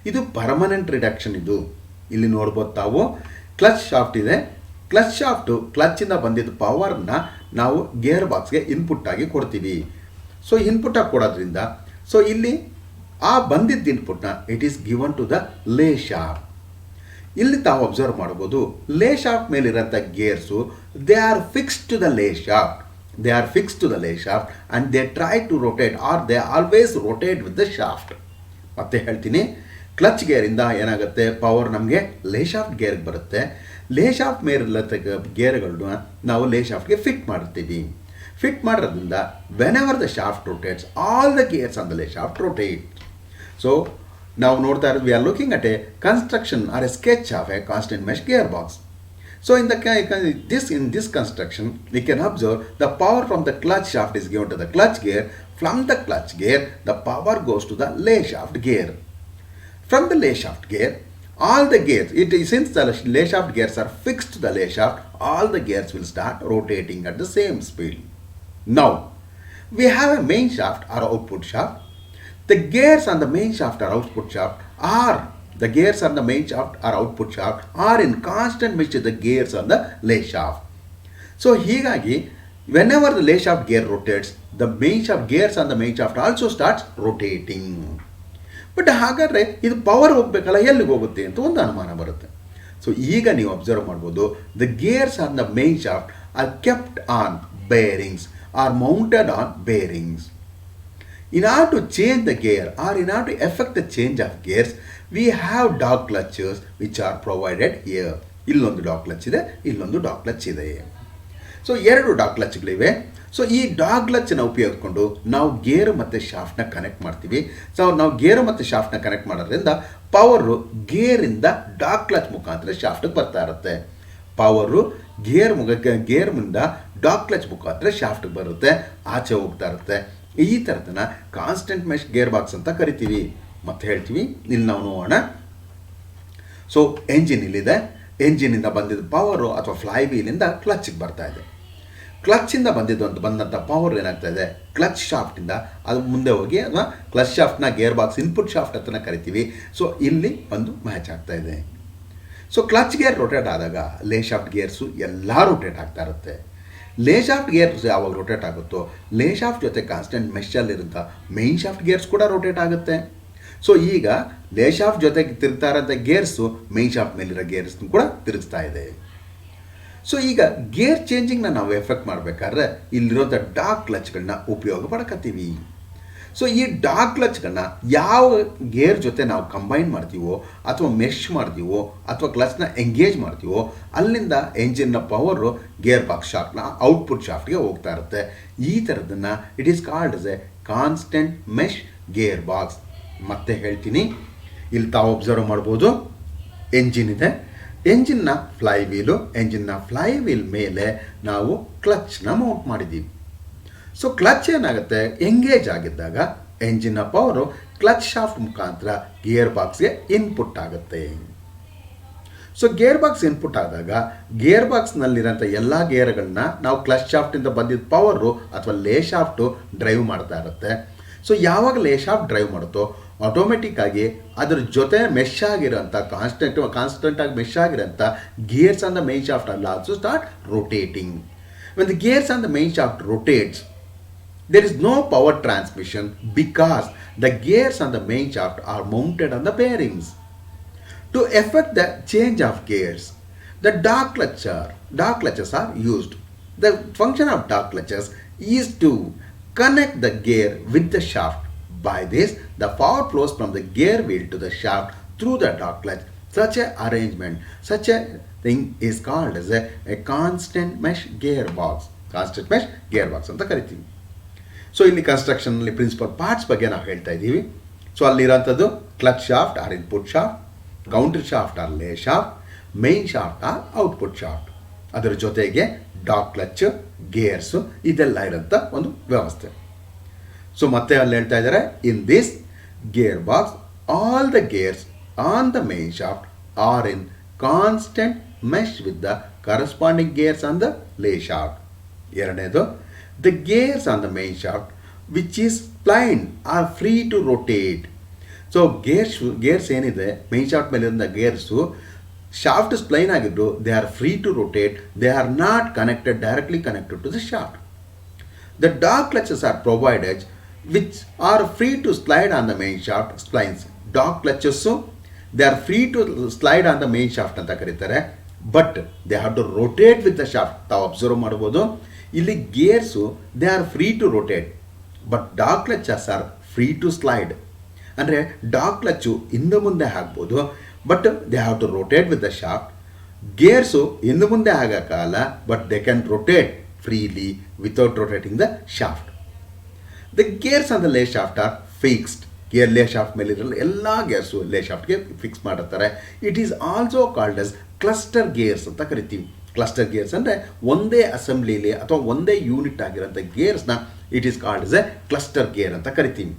ಇದು ಪರ್ಮನೆಂಟ್ ರಿಡಕ್ಷನ್. ಇದು ಇಲ್ಲಿ ನೋಡ್ಬೋದು ತಾವು, ಕ್ಲಚ್ ಶಾಫ್ಟ್ ಇದೆ, ಕ್ಲಚ್ ಶಾಫ್ಟು ಕ್ಲಚ್ಚಿಂದ ಬಂದಿದ್ದ ಪವರ್ನ ನಾವು ಗೇರ್ ಬಾಕ್ಸ್ಗೆ ಇನ್ಪುಟ್ ಆಗಿ ಕೊಡ್ತೀವಿ. ಸೊ ಇನ್ಪುಟ್ ಆಗಿ ಕೊಡೋದ್ರಿಂದ ಸೊ ಇಲ್ಲಿ ಆ ಬಂದಿದ್ದ ಇನ್ಪುಟ್ನ it is given to the lay shaft. ಇಲ್ಲಿ ತಾವು ಅಬ್ಸರ್ವ್ ಮಾಡ್ಬೋದು, ಲೇ ಶಾಫ್ಟ್ ಮೇಲಿರೋಂಥ gears they are fixed to the lay shaft. They are fixed to the lay shaft and they try to rotate or they always rotate with the shaft. ಮತ್ತೆ ಹೇಳ್ತೀನಿ, ಕ್ಲಚ್ ಗೇರಿಂದ ಏನಾಗುತ್ತೆ ಪವರ್ ನಮಗೆ ಲೇ ಶಾಫ್ಟ್ ಗೇರ್ಗೆ ಬರುತ್ತೆ. ಲೇ ಶಾಫ್ಟ್ ಮೇಲಿರೋ ಗೇರ್ಗಳನ್ನ ನಾವು ಲೇ ಶಾಫ್ಟ್ಗೆ ಫಿಟ್ ಮಾಡ್ತೀವಿ. ಫಿಟ್ ಮಾಡೋದ್ರಿಂದ whenever the shaft rotates all the gears on the lay shaft rotate. So ನಾವು ನೋಡ್ತಾ ಇರೋದು we are looking at a construction or a sketch of a constant mesh gear box. So in this construction we can observe the power from the clutch shaft is given to the clutch gear. From the clutch gear the power goes to the lay shaft gear. From the lay shaft gear all the gears, since the lay shaft gears are fixed to the lay shaft, all the gears will start rotating at the same speed. Now we have a main shaft or output shaft. The gears on the main shaft or output shaft are in constant mesh with the gears on the lay shaft. So ಹೀಗಾಗಿ whenever the lay shaft gear rotates, the main shaft gears on the main shaft also starts rotating. But ಹಾಗಾದರೆ ಇದು ಪವರ್ ಹೋಗಬೇಕಲ್ಲ, ಎಲ್ಲಿಗೆ ಹೋಗುತ್ತೆ ಅಂತ ಒಂದು ಅನುಮಾನ ಬರುತ್ತೆ. ಸೊ ಈಗ ನೀವು ಅಬ್ಸರ್ವ್ ಮಾಡ್ಬೋದು, the gears on the main shaft are kept on bearings or mounted on bearings. In order to change the gear or in order to effect the change of gears, we have dog clutches which are provided here. ಇಲ್ಲೊಂದು ಡಾಗ್ ಕ್ಲಚ್ ಇದೆ, ಇಲ್ಲೊಂದು ಡಾಗ್ ಕ್ಲಚ್ ಇದೆ. ಸೊ ಎರಡು ಡಾಗ್ ಕ್ಲಚ್ಗಳಿವೆ. ಸೊ ಈ ಡಾಗ್ ಕ್ಲಚ್ನ ಉಪಯೋಗಿಸ್ಕೊಂಡು ನಾವು ಗೇರು ಮತ್ತು ಶಾಫ್ಟ್ನ ಕನೆಕ್ಟ್ ಮಾಡ್ತೀವಿ. ಸೊ ನಾವು ಗೇರು ಮತ್ತು ಶಾಫ್ಟ್ನ ಕನೆಕ್ಟ್ ಮಾಡೋದ್ರಿಂದ ಪವರು ಗೇರಿಂದ ಡಾಗ್ ಕ್ಲಚ್ ಮುಖಾಂತರ ಶಾಫ್ಟಿಗೆ ಬರ್ತಾ ಇರುತ್ತೆ. ಪವರು ಗೇರ್ನಿಂದ ಡಾಗ್ ಕ್ಲಚ್ ಮುಖಾಂತರ ಶಾಫ್ಟಿಗೆ ಬರುತ್ತೆ, ಆಚೆ ಹೋಗ್ತಾ ಇರುತ್ತೆ. ಈ ಥರದನ್ನ ಕಾನ್ಸ್ಟೆಂಟ್ ಮೆಶ್ ಗೇರ್ ಬಾಕ್ಸ್ ಅಂತ ಕರಿತೀವಿ. ಮತ್ತೆ ಹೇಳ್ತೀವಿ, ಇಲ್ಲಿ ನಾವು ನೋಡೋಣ. ಸೊ ಎಂಜಿನ್ ಇಲ್ಲಿದೆ, ಎಂಜಿನಿಂದ ಬಂದಿದ್ದ ಪವರು ಅಥವಾ ಫ್ಲೈ ವೀಲಿಂದ ಕ್ಲಚ್ಗೆ ಬರ್ತಾ ಇದೆ. ಕ್ಲಚ್ಚಿಂದ ಬಂದಂಥ ಪವರ್ ಏನಾಗ್ತಾ ಇದೆ, ಕ್ಲಚ್ ಶಾಫ್ಟಿಂದ ಅದು ಮುಂದೆ ಹೋಗಿ ಅಥವಾ ಕ್ಲಚ್ ಶಾಫ್ಟ್ನ ಗೇರ್ ಬಾಕ್ಸ್ ಇನ್ಪುಟ್ ಶಾಫ್ಟ್ ಅಂತ ಕರಿತೀವಿ. ಸೊ ಇಲ್ಲಿ ಒಂದು ಮ್ಯಾಚ್ ಆಗ್ತಾ ಇದೆ. ಸೊ ಕ್ಲಚ್ ಗೇರ್ ರೊಟೇಟ್ ಆದಾಗ ಲೇ ಶಾಫ್ಟ್ ಗೇರ್ಸು ಎಲ್ಲ ರೊಟೇಟ್ ಆಗ್ತಾ ಇರುತ್ತೆ. ಲೇ ಶಾಫ್ಟ್ ಗೇರ್ಸ್ ಯಾವಾಗ ರೊಟೇಟ್ ಆಗುತ್ತೋ ಲೇ ಶಾಫ್ಟ್ ಜೊತೆ ಕಾನ್ಸ್ಟೆಂಟ್ ಮೆಶಲ್ಲಿರುವಂಥ ಮೇನ್ ಶಾಫ್ಟ್ ಗೇರ್ಸ್ ಕೂಡ ರೊಟೇಟ್ ಆಗುತ್ತೆ. ಸೊ ಈಗ ಲೇ ಶಾಫ್ಟ್ ಜೊತೆಗೆ ತಿರುಗ್ತಾ ಇರೋಂಥ ಗೇರ್ಸು ಮೈನ್ ಶಾಫ್ಟ್ ಮೇಲಿರೋ ಗೇರ್ಸ್ ಕೂಡ ತಿರುಗಿಸ್ತಾ ಇದೆ. ಸೊ ಈಗ ಗೇರ್ ಚೇಂಜಿಂಗ್ನ ನಾವು ಎಫೆಕ್ಟ್ ಮಾಡಬೇಕಾದ್ರೆ ಇಲ್ಲಿರೋಂಥ ಡಾಗ್ ಕ್ಲಚ್ಗಳನ್ನ ಉಪಯೋಗ ಪಡ್ಕೊತೀವಿ. ಸೊ ಈ ಡಾಗ್ ಕ್ಲಚ್ಗಳನ್ನ ಯಾವ ಗೇರ್ ಜೊತೆ ನಾವು ಕಂಬೈನ್ ಮಾಡ್ತೀವೋ ಅಥವಾ ಮೆಶ್ ಮಾಡ್ತೀವೋ ಅಥವಾ ಕ್ಲಚ್ನ ಎಂಗೇಜ್ ಮಾಡ್ತೀವೋ ಅಲ್ಲಿಂದ ಎಂಜಿನ್ನ ಪವರು ಗೇರ್ ಬಾಕ್ಸ್ ಶಾಫ್ಟ್ನ ಔಟ್ಪುಟ್ ಶಾಫ್ಟ್ಗೆ ಹೋಗ್ತಾ ಇರುತ್ತೆ. ಈ ಥರದನ್ನು it is called as a constant mesh gear box. ಮತ್ತೆ ಹೇಳ್ತೀನಿ, ಇಲ್ಲಿ ತಾವು ಅಬ್ಸರ್ವ್ ಮಾಡ್ಬೋದು, ಎಂಜಿನ್ ಇದೆ, ಎಂಜಿನ್ನ ಫ್ಲೈ ವೀಲ್ ಮೇಲೆ ನಾವು ಕ್ಲಚ್ನ ಮೌಂಟ್ ಮಾಡಿದ್ದೀವಿ. ಸೊ ಕ್ಲಚ್ ಏನಾಗುತ್ತೆ, ಎಂಗೇಜ್ ಆಗಿದ್ದಾಗ ಎಂಜಿನ್ನ ಪವರು ಕ್ಲಚ್ ಶಾಫ್ಟ್ ಮುಖಾಂತರ ಗೇರ್ ಬಾಕ್ಸ್ಗೆ ಇನ್ಪುಟ್ ಆಗುತ್ತೆ. ಸೊ ಗೇರ್ ಬಾಕ್ಸ್ ಇನ್ಪುಟ್ ಆದಾಗ ಗೇರ್ ಬಾಕ್ಸ್ನಲ್ಲಿರೋಂಥ ಎಲ್ಲ ಗೇರ್ಗಳನ್ನ ನಾವು ಕ್ಲಚ್ ಶಾಫ್ಟಿಂದ ಬಂದಿದ್ದ ಪವರು ಅಥವಾ ಲೇ ಶಾಫ್ಟು ಡ್ರೈವ್ ಮಾಡ್ತಾ ಇರುತ್ತೆ. ಸೊ ಯಾವಾಗ ಲೇ ಶಾಫ್ಟ್ ಡ್ರೈವ್ ಮಾಡುತ್ತೋ ಆಟೋಮೆಟಿಕ್ ಆಗಿ ಅದ್ರ ಜೊತೆ ಮೆಶ್ ಆಗಿರೋಂಥ ಕಾನ್ಸ್ಟೆಂಟಾಗಿ ಮೆಶ್ ಆಗಿರೋಂಥ gears on the main shaft ಅಲ್ಲ also start rotating. When the gears on the main shaft rotates, there is no power transmission because the gears on the main shaft are mounted on the bearings. To effect the change of gears, the dog clutches are used. The function of dog clutches is to connect the gear with the shaft. By this, the power flows from the gear wheel to the shaft through the dog clutch. Such a thing is called as a constant mesh gearbox. Constant mesh gearbox ಅಂತ ಕರಿತೀವಿ. ಸೊ ಇಲ್ಲಿ ಕನ್ಸ್ಟ್ರಕ್ಷನಲ್ಲಿ ಪ್ರಿನ್ಸಿಪಲ್ ಪಾರ್ಟ್ಸ್ ಬಗ್ಗೆ ನಾವು ಹೇಳ್ತಾ ಇದ್ದೀವಿ. ಸೊ ಅಲ್ಲಿರೋಂಥದ್ದು clutch shaft or input shaft, counter shaft or lay shaft, main shaft or output shaft. ಅದರ ಜೊತೆಗೆ ಡಾಗ್ ಕ್ಲಚ್, ಗೇರ್ಸು ಇದೆಲ್ಲ ಇರೋಂಥ ಒಂದು ವ್ಯವಸ್ಥೆ. ಸೊ ಮತ್ತೆ ಅಲ್ಲಿ ಹೇಳ್ತಾ ಇದ್ದಾರೆ, in this gear box all the gears on the main shaft are in constant mesh with the corresponding gears on the lay shaft. ಎರಡನೇದು, the gears on the main shaft which is splined are free to rotate. So gears ಏನಿದೆ ಮೈನ್ ಶಾಫ್ಟ್ ಮೇಲಿಂದ ಗೇರ್ಸು ಶಾಫ್ಟ್ ಸ್ಪ್ಲೈನ್ ಆಗಿದ್ರು they are free to rotate, they are not directly connected to the shaft. The dog clutches are provided which are free to slide on the main shaft splines. Dog clutches they are free to slide on the main shaft ಅಂತ ಕರೀತಾರೆ, but they have to rotate with the shaft. ತಾವು ಅಬ್ಸರ್ವ್ ಮಾಡ್ಬೋದು, ಇಲ್ಲಿ gears they are free to rotate but dog clutches are free to slide. ಅಂದರೆ ಡಾಗ್ ಕ್ಲಚ್ಚು ಹಿಂದೆ ಮುಂದೆ ಆಗ್ಬೋದು, but they have to rotate with the shaft. Gears ಹಿಂದೆ ಮುಂದೆ ಆಗೋಕ್ಕಾಗಲ್ಲ, but they can rotate freely without rotating the shaft. The gears on the lay shaft are fixed. Gear lay shaft ಮೇಲಿರಲ್ಲ ಎಲ್ಲ ಗೇರ್ಸು ಲೇ ಶಾಫ್ಟ್ಗೆ ಫಿಕ್ಸ್ ಮಾಡಿರ್ತಾರೆ. It is also called as cluster gears ಅಂತ ಕರಿತೀವಿ. ಕ್ಲಸ್ಟರ್ ಗೇರ್ಸ್ ಅಂದರೆ ಒಂದೇ ಅಸೆಂಬ್ಲಿಲಿ ಅಥವಾ ಒಂದೇ ಯೂನಿಟ್ ಆಗಿರೋಂಥ ಗೇರ್ಸ್ನ it is called as a cluster gear ಅಂತ ಕರಿತೀವಿ.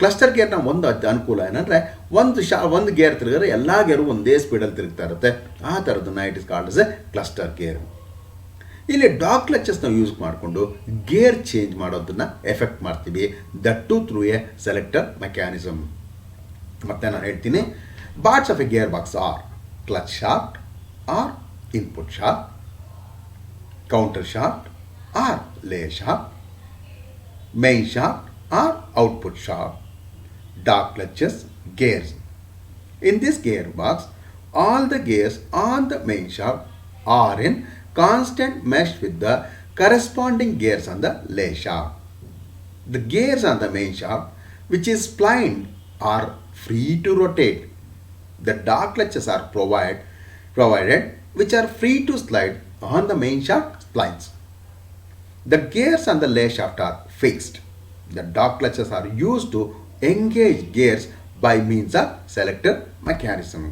ಕ್ಲಸ್ಟರ್ ಗೇರ್ನ ಒಂದು ಅನುಕೂಲ ಏನಂದರೆ ಒಂದು ಗೇರ್ ತಿರುಗಿದ್ರೆ ಎಲ್ಲ ಗೇರು ಒಂದೇ ಸ್ಪೀಡಲ್ಲಿ ತಿರುಗ್ತಾ ಇರುತ್ತೆ. ಆ ಥರದನ್ನ it is called as a cluster gear. ಇಲ್ಲಿ ಡಾಗ್ ಕ್ಲಚಸ್ನ ಯೂಸ್ ಮಾಡಿಕೊಂಡು ಗೇರ್ ಚೇಂಜ್ ಮಾಡೋದನ್ನು ಎಫೆಕ್ಟ್ ಮಾಡ್ತೀವಿ, that too through a selector mechanism. ಮತ್ತೆ ನಾನು ಹೇಳ್ತೀನಿ, parts of a gear box or clutch shaft or input shaft, counter shaft or lay shaft, main shaft or output shaft, dog clutches, gears. In this gearbox, all the gears on the main shaft are in constant mesh with the corresponding gears on the lay shaft. The gears on the main shaft, which is splined, are free to rotate. The dog clutches are provided which are free to slide on the main shaft splines. The gears on the lay shaft are fixed. The dog clutches are used to engage gears by means of selector mechanism.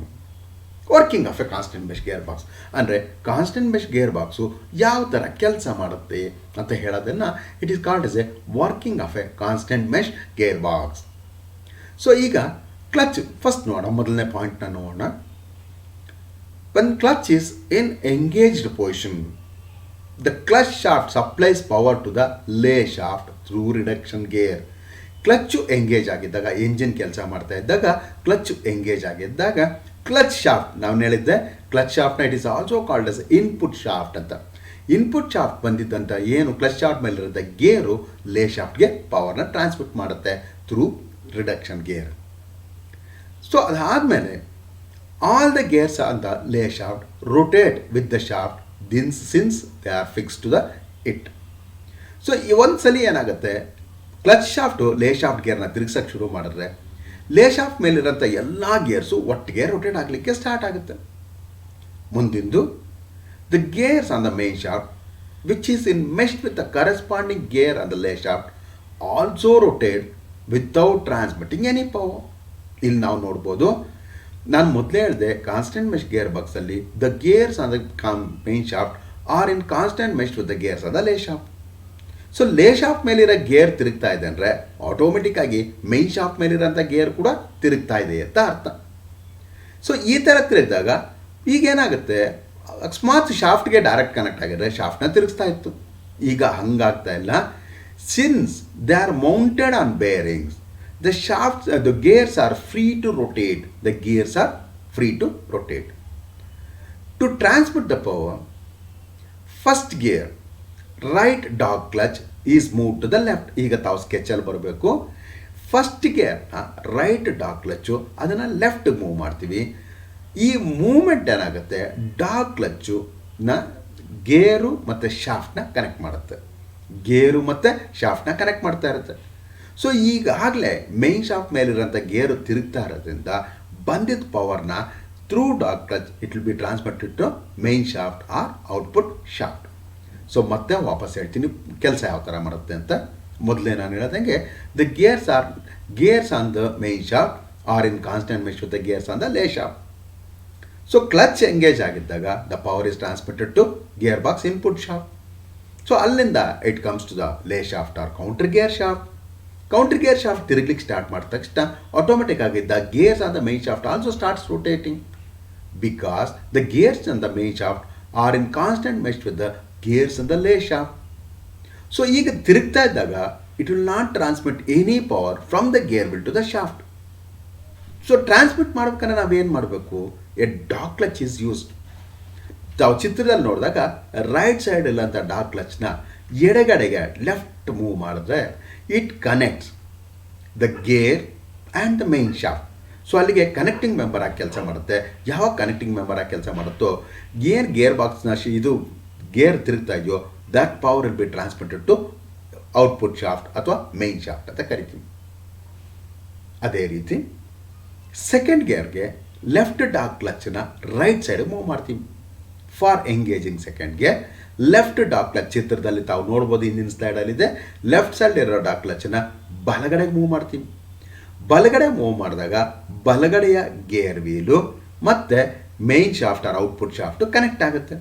Working of a constant mesh gearbox. ಅಂದರೆ ಕಾನ್ಸ್ಟೆಂಟ್ ಮೆಶ್ ಗೇರ್ ಬಾಕ್ಸು ಯಾವ ಥರ ಕೆಲಸ ಮಾಡುತ್ತೆ ಅಂತ ಹೇಳೋದನ್ನು it is called as a working of a constant mesh gear box. So ಈಗ ಕ್ಲಚ್ ಫಸ್ಟ್ ನೋಡೋಣ, ಮೊದಲನೇ ಪಾಯಿಂಟ್ನ ನೋಡೋಣ. When clutch is in engaged position, the clutch shaft supplies power to the lay shaft through reduction gear. Clutch engage ಆಗಿದ್ದಾಗ, ಎಂಜಿನ್ ಕೆಲಸ ಮಾಡ್ತಾ ಇದ್ದಾಗ ಕ್ಲಚ್ಚು ಎಂಗೇಜ್ ಆಗಿದ್ದಾಗ ಕ್ಲಚ್ ಶಾಫ್ಟ್, ನಾನು ಹೇಳಿದ್ದೆ ಕ್ಲಚ್ ಶಾಫ್ಟ್ನ it is also called as input shaft ಅಂತ. ಇನ್ಪುಟ್ ಶಾಫ್ಟ್ ಬಂದಿದ್ದಂಥ ಏನು ಕ್ಲಚ್ ಶಾಫ್ಟ್ ಮೇಲಿರುತ್ತೆ ಗೇರು ಲೇ ಶಾಫ್ಟ್ಗೆ ಪವರ್ನ ಟ್ರಾನ್ಸ್ಮಿಟ್ ಮಾಡುತ್ತೆ ಥ್ರೂ ರಿಡಕ್ಷನ್ ಗೇರ್. ಸೊ ಅದಾದಮೇಲೆ all the gears on the lay shaft rotate with the shaft since they are fix to the it. So ಈ ಒಂದು ಸಲ ಏನಾಗುತ್ತೆ, ಕ್ಲಚ್ ಶಾಫ್ಟು ಲೇ ಶಾಫ್ಟ್ ಗೇರ್ನ ತಿರುಗಿಸೋಕ್ಕೆ ಶುರು ಮಾಡಿದ್ರೆ ಲೇ ಶಾಫ್ಟ್ ಮೇಲಿರೋಂಥ ಎಲ್ಲ ಗೇರ್ಸು ಒಟ್ಟಿಗೆ ರೊಟೇಟ್ ಆಗಲಿಕ್ಕೆ ಸ್ಟಾರ್ಟ್ ಆಗುತ್ತೆ. ಮುಂದಿಂದು the gears on the main shaft which is in meshed with the corresponding gear on the lay shaft also rotate without transmitting any power. ಇಲ್ಲಿ ನಾವು ನೋಡ್ಬೋದು, ನಾನು ಮೊದಲೇ ಹೇಳಿದೆ ಕಾನ್ಸ್ಟೆಂಟ್ ಮೆಶ್ ಗೇರ್ ಬಾಕ್ಸಲ್ಲಿ the gears on the main shaft are in constant mesh with the gears on the lay shaft. So lay shaft ಮೇಲಿರೋ ಗೇರ್ ತಿರುಗ್ತಾ ಇದೆ ಅಂದರೆ ಆಟೋಮೆಟಿಕ್ ಆಗಿ ಮೈನ್ ಶಾಫ್ಟ್ ಮೇಲಿರೋಂಥ ಗೇರ್ ಕೂಡ ತಿರುಗ್ತಾ ಇದೆ ಅಂತ ಅರ್ಥ. ಸೊ ಈ ಥರ ತಿರುಗಿದಾಗ ಈಗೇನಾಗುತ್ತೆ, ಅಕಸ್ಮಾತ್ ಶಾಫ್ಟ್ಗೆ ಡೈರೆಕ್ಟ್ ಕನೆಕ್ಟ್ ಆಗಿದ್ರೆ ಶಾಫ್ಟ್ನ ತಿರುಗಿಸ್ತಾ ಇತ್ತು. ಈಗ ಹಂಗಾಗ್ತಾ ಇಲ್ಲ. Since they are mounted on bearings the shaft the gears are free to rotate. The gears are free to rotate. To transmit the power, first gear right dog clutch is move to the left. ಈಗ ತಾವು ಸ್ಕೆಚಲ್ಲಿ ಬರಬೇಕು. ಫಸ್ಟ್ ಗೇರ್ನ ರೈಟ್ ಡಾಗ್ ಕ್ಲಚ್ಚು ಅದನ್ನು ಲೆಫ್ಟ್ ಮೂವ್ ಮಾಡ್ತೀವಿ. ಈ ಮೂಮೆಂಟ್ ಏನಾಗುತ್ತೆ, ಡಾಗ್ ಕ್ಲಚ್ಚುನ ಗೇರು ಮತ್ತು ಶಾಫ್ಟ್ನ ಕನೆಕ್ಟ್ ಮಾಡುತ್ತೆ. ಗೇರು ಮತ್ತು ಶಾಫ್ಟ್ನ ಕನೆಕ್ಟ್ ಮಾಡ್ತಾ ಇರುತ್ತೆ. ಸೊ ಈಗಾಗಲೇ ಮೈನ್ ಶಾಫ್ಟ್ ಮೇಲಿರೋಂಥ ಗೇರು ತಿರುಗ್ತಾ ಇರೋದ್ರಿಂದ ಬಂದಿದ್ದ ಪವರ್ನ through dog clutch it will be transmitted to main shaft or output shaft. So ಮತ್ತೆ ವಾಪಸ್ ಹೇಳ್ತೀನಿ ಕೆಲಸ ಯಾವ ಥರ ಮಾಡುತ್ತೆ ಅಂತ. ಮೊದಲೇ ನಾನು ಹೇಳ್ದಂಗೆ the gears on the main shaft are in constant mesh with the gears on the lay shaft. So clutch engage ಆಗಿದ್ದಾಗ the power is transmitted to gear box input shaft. So ಅಲ್ಲಿಂದ it comes to the lay shaft or counter gear shaft. Counter gear shaft ತಿರುಗ್ಲಿಕ್ಕೆ ಸ್ಟಾರ್ಟ್ ಮಾಡಿದ ತಕ್ಷಣ ಆಟೋಮೆಟಿಕ್ ಆಗಿ the gears on the main shaft also starts rotating because the gears on the main shaft are in constant mesh with the gears on the lay shaft. So ಈಗ ತಿರುಗ್ತಾ ಇದ್ದಾಗ it will not transmit any power from the gear wheel to the shaft. So transmit ಮಾಡ್ಬೇಕಂದ್ರೆ ನಾವೇನು ಮಾಡಬೇಕು, a dog clutch is used. ತಾವು ಚಿತ್ರದಲ್ಲಿ ನೋಡಿದಾಗ ರೈಟ್ ಸೈಡ್ ಇಲ್ಲಂಥ ಡಾಗ್ ಕ್ಲಚ್ನ ಎಡಗಡೆಗೆ ಲೆಫ್ಟ್ ಮೂವ್ ಮಾಡಿದ್ರೆ it connects the gear and the main shaft. So ಅಲ್ಲಿಗೆ ಕನೆಕ್ಟಿಂಗ್ ಮೆಂಬರ್ ಆಗಿ ಕೆಲಸ ಮಾಡುತ್ತೆ. ಯಾವಾಗ ಕನೆಕ್ಟಿಂಗ್ ಮೆಂಬರ್ ಆಗಿ ಕೆಲಸ ಮಾಡುತ್ತೋ ಗೇರ್ ಬಾಕ್ಸ್ನ ಇದು ಗೇರ್ ತಿರುಗ್ತಾ ಇದೆಯೋ that power will be transmitted to output shaft ಅಥವಾ ಮೈನ್ ಶಾಫ್ಟ್ ಅಂತ ಕರಿತೀವಿ. ಅದೇ ರೀತಿ ಸೆಕೆಂಡ್ ಗೇರ್ಗೆ ಲೆಫ್ಟ್ ಡಾಗ್ ಕ್ಲಚ್ನ ರೈಟ್ ಸೈಡ್ ಮೂವ್ ಮಾಡ್ತೀವಿ. For engaging second gear left dog clutch ಚಿತ್ರದಲ್ಲಿ ತಾವು ನೋಡ್ಬೋದು, ಹಿಂದಿನ ಸ್ಲೈಡಲ್ಲಿದೆ. ಲೆಫ್ಟ್ ಸೈಡ್ ಇರೋ ಡಾಗ್ ಕ್ಲಚ್ನ ಬಲಗಡೆಗೆ ಮೂವ್ ಮಾಡ್ತೀವಿ. ಬಲಗಡೆ ಮೂವ್ ಮಾಡಿದಾಗ ಬಲಗಡೆಯ ಗೇರ್ ವೀಲು ಮತ್ತು main shaft or output shaft connect ಆಗುತ್ತೆ.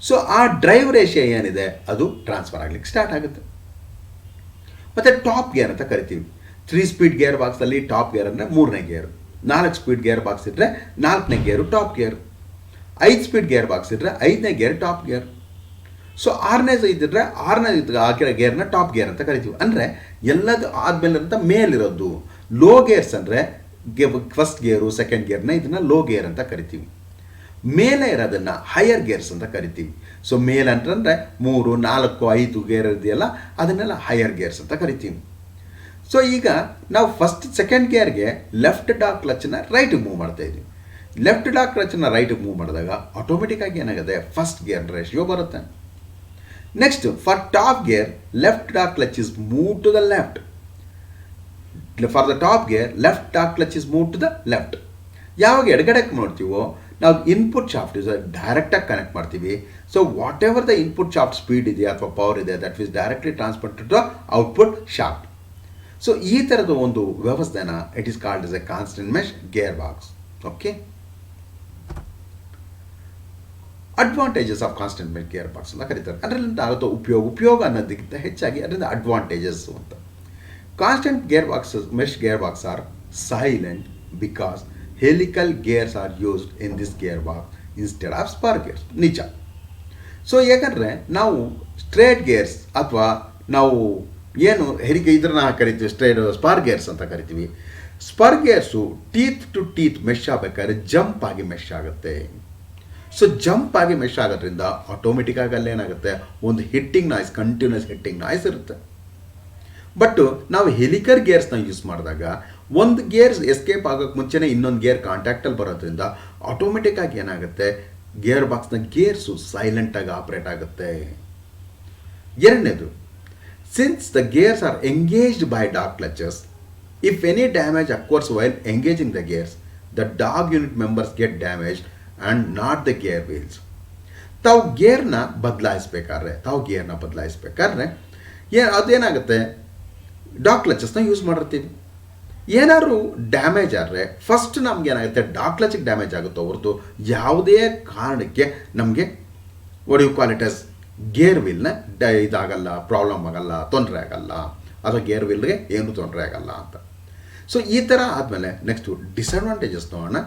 ಸೊ ಆ ಡ್ರೈವ್ ರೇಷಿಯೋ ಏನಿದೆ ಅದು ಟ್ರಾನ್ಸ್ಫರ್ ಆಗಲಿಕ್ಕೆ ಸ್ಟಾರ್ಟ್ ಆಗುತ್ತೆ. ಮತ್ತು ಟಾಪ್ ಗೇರ್ ಅಂತ ಕರಿತೀವಿ. 3 ಸ್ಪೀಡ್ ಗೇರ್ ಬಾಕ್ಸಲ್ಲಿ ಟಾಪ್ ಗೇರ್ ಅಂದರೆ 3ನೇ ಗೇರು. 4 ಸ್ಪೀಡ್ ಗೇರ್ ಬಾಕ್ಸ್ ಇದ್ದರೆ 4ನೇ ಗೇರು top gear. 5 speed gear box ಇದ್ದರೆ 5ನೇ ಗೇರ್ ಟಾಪ್ ಗೇರ್. ಸೊ 6ನೇ ಇದ್ದರೆ 6ನೇ ಆಗಿರೋ ಗೇರ್ನ ಟಾಪ್ ಗೇರ್ ಅಂತ ಕರಿತೀವಿ. ಅಂದರೆ ಎಲ್ಲದು ಆದಮೇಲೆ ಅಂತ ಮೇಲಿರೋದು. ಲೋ ಗೇರ್ಸ್ ಅಂದರೆ ಫಸ್ಟ್ ಗೇರು ಸೆಕೆಂಡ್ ಗೇರ್ನ ಇದನ್ನು ಲೋ ಗೇರ್ ಅಂತ ಕರಿತೀವಿ. ಮೇಲೆ ಇರೋದನ್ನು ಹೈಯರ್ ಗೇರ್ಸ್ ಅಂತ ಕರಿತೀವಿ. ಸೊ ಮೇಲೆ ಅಂತಂದರೆ 3, 4, 5 ಗೇರ್ ಇದೆಯಲ್ಲ ಅದನ್ನೆಲ್ಲ ಹೈಯರ್ ಗೇರ್ಸ್ ಅಂತ ಕರಿತೀವಿ. ಸೊ ಈಗ ನಾವು ಸೆಕೆಂಡ್ ಗೇರ್ಗೆ ಲೆಫ್ಟ್ ಡಾಗ್ ಕ್ಲಚ್ನ ರೈಟಿಗೆ ಮೂವ್ ಮಾಡ್ತಾ ಇದ್ದೀವಿ. ಲೆಫ್ಟ್ ಡಾಗ್ ಕ್ಲಚ್ನ ರೈಟಿಗೆ ಮೂವ್ ಮಾಡಿದಾಗ ಆಟೋಮೆಟಿಕ್ಕಾಗಿ ಏನಾಗುತ್ತೆ, ಫಸ್ಟ್ ಗೇರ್ ರೇಷಿಯೋ ಬರುತ್ತೆ. Next for top gear left dog clutch is move to the left. For the top gear left dog clutch is move to the left. ಯಾವಾಗ ಎಡಗಡೆಗೆ ನೋಡ್ತೀವೋ ನಾವು ಇನ್ಪುಟ್ ಶಾಫ್ಟ್ ಇಸ್ ಡೈರೆಕ್ಟಾಗಿ ಕನೆಕ್ಟ್ ಮಾಡ್ತೀವಿ. So whatever the input shaft speed ಇದೆ ಅಥವಾ ಪವರ್ ಇದೆ that is directly transmitted to output shaft. So ಈ ಥರದ ಒಂದು ವ್ಯವಸ್ಥೆನ it is called as a constant mesh gear box. Okay, advantages of constant mesh gear box ಅಂತ ಕರೀತಾರೆ. ಅದರಿಂದ ಆಗುತ್ತೋ ಉಪಯೋಗ ಅನ್ನೋದಕ್ಕಿಂತ ಹೆಚ್ಚಾಗಿ ಅದರಿಂದ ಅಡ್ವಾಂಟೇಜಸ್ ಅಂತ. Constant gear box mesh gear box are silent because helical gears are used in this gearbox instead of spur gears. ನಿಜ. ಸೊ ಯಾಕಂದರೆ ನಾವು ಸ್ಟ್ರೇಟ್ ಗೇರ್ಸ್ ಅಥವಾ ನಾವು ಏನು ಇದನ್ನ ಕರಿತೀವಿ ಸ್ಪಾರ್ ಗೇರ್ಸ್ ಅಂತ ಕರಿತೀವಿ. Spur gears teeth to teeth mesh ಆಗಬೇಕಾದ್ರೆ ಜಂಪ್ ಆಗಿ ಮೆಶ್ ಆಗುತ್ತೆ. ಸೊ ಜಂಪ್ ಆಗಿ ಮೆಶ್ ಆಗೋದ್ರಿಂದ ಆಟೋಮೆಟಿಕ್ಕಾಗಿ ಅಲ್ಲೇನಾಗುತ್ತೆ, ಒಂದು hitting noise, continuous hitting noise ಇರುತ್ತೆ. ಬಟ್ ನಾವು ಹೆಲಿಕಲ್ ಗೇರ್ಸ್ನ ಯೂಸ್ ಮಾಡಿದಾಗ ಒಂದು ಗೇರ್ ಎಸ್ಕೇಪ್ ಆಗೋಕ್ಕೆ ಮುಂಚೆನೇ ಇನ್ನೊಂದು ಗೇರ್ ಕಾಂಟ್ಯಾಕ್ಟಲ್ಲಿ ಬರೋದ್ರಿಂದ ಆಟೋಮೆಟಿಕ್ಕಾಗಿ ಏನಾಗುತ್ತೆ, ಗೇರ್ ಬಾಕ್ಸ್ನ ಗೇರ್ಸು ಸೈಲೆಂಟಾಗಿ ಆಪ್ರೇಟ್ ಆಗುತ್ತೆ. ಎರಡನೇದು, since the gears are engaged by dog clutches, if any damage occurs while engaging the gears, the dog unit members get damage and not the gear wheels. ತಾವು ಗೇರ್ನ ಬದಲಾಯಿಸ್ಬೇಕಾದ್ರೆ ಅದೇನಾಗುತ್ತೆ, ಡಾಗ್ ಕ್ಲಚಸ್ನ ಯೂಸ್ ಮಾಡಿರ್ತೀವಿ. ಏನಾದ್ರು ಡ್ಯಾಮೇಜ್ ಆದರೆ ಫಸ್ಟ್ ನಮ್ಗೆ ಏನಾಗುತ್ತೆ, ಡಾಗ್ ಕ್ಲಚಿಗೆ ಡ್ಯಾಮೇಜ್ ಆಗುತ್ತೋ ಹೊರತು ಯಾವುದೇ ಕಾರಣಕ್ಕೆ ನಮಗೆ ಕ್ವಾಲಿಟೀಸ್ ಗೇರ್ ವೀಲ್ನ ಇದಾಗಲ್ಲ, ಪ್ರಾಬ್ಲಮ್ ಆಗಲ್ಲ, ತೊಂದರೆ ಆಗಲ್ಲ, ಅಥವಾ ಗೇರ್ ವೀಲ್ಗೆ ಏನೂ ತೊಂದರೆ ಆಗಲ್ಲ ಅಂತ. ಸೊ ಈ ಥರ ಆದಮೇಲೆ ನೆಕ್ಸ್ಟು ಡಿಸಡ್ವಾಂಟೇಜಸ್ ನೋಡೋಣ.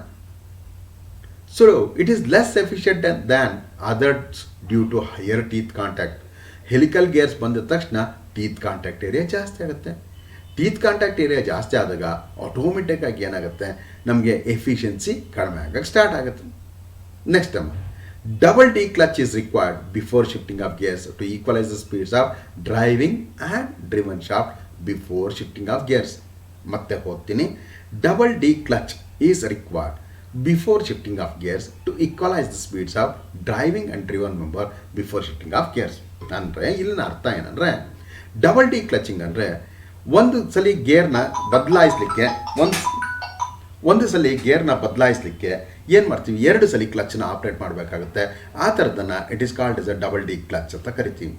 So it is less efficient than others due to higher teeth contact. Helical gears ಬಂದ ತಕ್ಷಣ ಟೀತ್ ಕಾಂಟ್ಯಾಕ್ಟ್ ಏರಿಯಾ ಜಾಸ್ತಿ ಆಗುತ್ತೆ. ಟೀತ್ ಕಾಂಟ್ಯಾಕ್ಟ್ ಏರಿಯಾ ಜಾಸ್ತಿ ಆದಾಗ ಆಟೋಮೆಟಿಕ್ಕಾಗಿ ಏನಾಗುತ್ತೆ, ನಮಗೆ ಎಫಿಷಿಯನ್ಸಿ ಕಡಿಮೆ ಆಗಕ್ಕೆ ಸ್ಟಾರ್ಟ್ ಆಗುತ್ತೆ. Next double declutch is required before shifting of gears to equalise the speeds of driving and driven shaft before shifting of gears. ಮತ್ತೆ ಓದ್ತೀನಿ, double declutch is required before shifting of gears to equalise the speeds of driving and driven member before shifting of gears. ಅಂದರೆ ಇಲ್ಲಿನ ಅರ್ಥ ಏನಂದರೆ, ಡಬಲ್ ಡಿ ಕ್ಲಚಿಂಗ್ ಅಂದರೆ ಒಂದು ಸಲ ಗೇರ್ನ ಬದಲಾಯಿಸಲಿಕ್ಕೆ ಏನು ಮಾಡ್ತೀವಿ, ಎರಡು ಸಲ ಕ್ಲಚ್ನ ಆಪ್ರೇಟ್ ಮಾಡಬೇಕಾಗುತ್ತೆ. ಆ ಥರದನ್ನು it is called as a double declutch ಅಂತ ಕರಿತೀವಿ.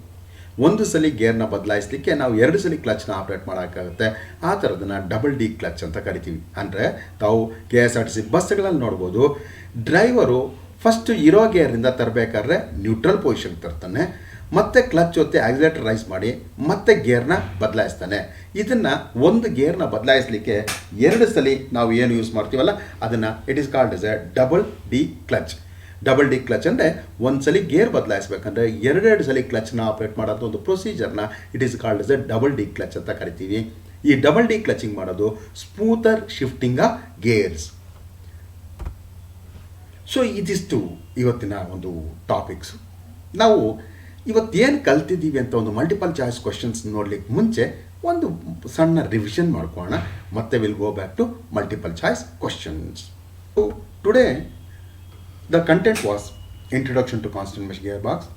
ಒಂದು ಸಲ ಗೇರ್ನ ಬದಲಾಯಿಸಲಿಕ್ಕೆ ನಾವು ಎರಡು ಸಲ ಕ್ಲಚ್ನ ಆಪ್ರೇಟ್ ಮಾಡೋಕ್ಕಾಗುತ್ತೆ. ಆ ಥರದನ್ನು ಡಬಲ್ ಡಿ ಕ್ಲಚ್ ಅಂತ ಕರಿತೀವಿ. ಅಂದರೆ ತಾವು KSRTC ಬಸ್ಗಳಲ್ಲಿ ನೋಡ್ಬೋದು, ಡ್ರೈವರು ಫಸ್ಟು ಇರೋ ಗೇರಿಂದ ತರಬೇಕಾದ್ರೆ ನ್ಯೂಟ್ರಲ್ ಪೊಸಿಷನ್ಗೆ ತರ್ತಾನೆ, ಮತ್ತೆ ಕ್ಲಚ್ ಜೊತೆ ಆಕ್ಸಿಲೇಟರ್ ರೈಸ್ ಮಾಡಿ ಮತ್ತೆ ಗೇರ್ನ ಬದಲಾಯಿಸ್ತಾನೆ. ಇದನ್ನು ಒಂದು ಗೇರ್ನ ಬದಲಾಯಿಸಲಿಕ್ಕೆ ಎರಡು ಸಲ ನಾವು ಏನು ಯೂಸ್ ಮಾಡ್ತೀವಲ್ಲ ಅದನ್ನು it is called as a double D clutch. Double D clutch ಅಂದರೆ ಒಂದು ಸಲ ಗೇರ್ ಬದಲಾಯಿಸಬೇಕಂದ್ರೆ ಎರಡೆರಡು ಸಲ ಕ್ಲಚ್ನ ಆಪ್ರೇಟ್ ಮಾಡೋದು ಒಂದು ಪ್ರೊಸೀಜರ್ನ it is called as a double declutch ಅಂತ ಕರಿತೀವಿ. ಈ ಡಬಲ್ ಡಿ ಕ್ಲಚಿಂಗ್ ಮಾಡೋದು smoother shifting of gears. So ಇದಿಷ್ಟು ಇವತ್ತಿನ ಒಂದು ಟಾಪಿಕ್ಸು. ನಾವು ಇವತ್ತೇನು ಕಲ್ತಿದ್ದೀವಿ ಅಂತ ಒಂದು ಮಲ್ಟಿಪಲ್ ಚಾಯ್ಸ್ ಕ್ವಶನ್ಸ್ ನೋಡ್ಲಿಕ್ಕೆ ಮುಂಚೆ ಒಂದು ಸಣ್ಣ ರಿವಿಷನ್ ಮಾಡ್ಕೊಳ್ಳೋಣ, ಮತ್ತೆ we'll go back to multiple choice questions. So today the content was introduction to constant mesh gear box,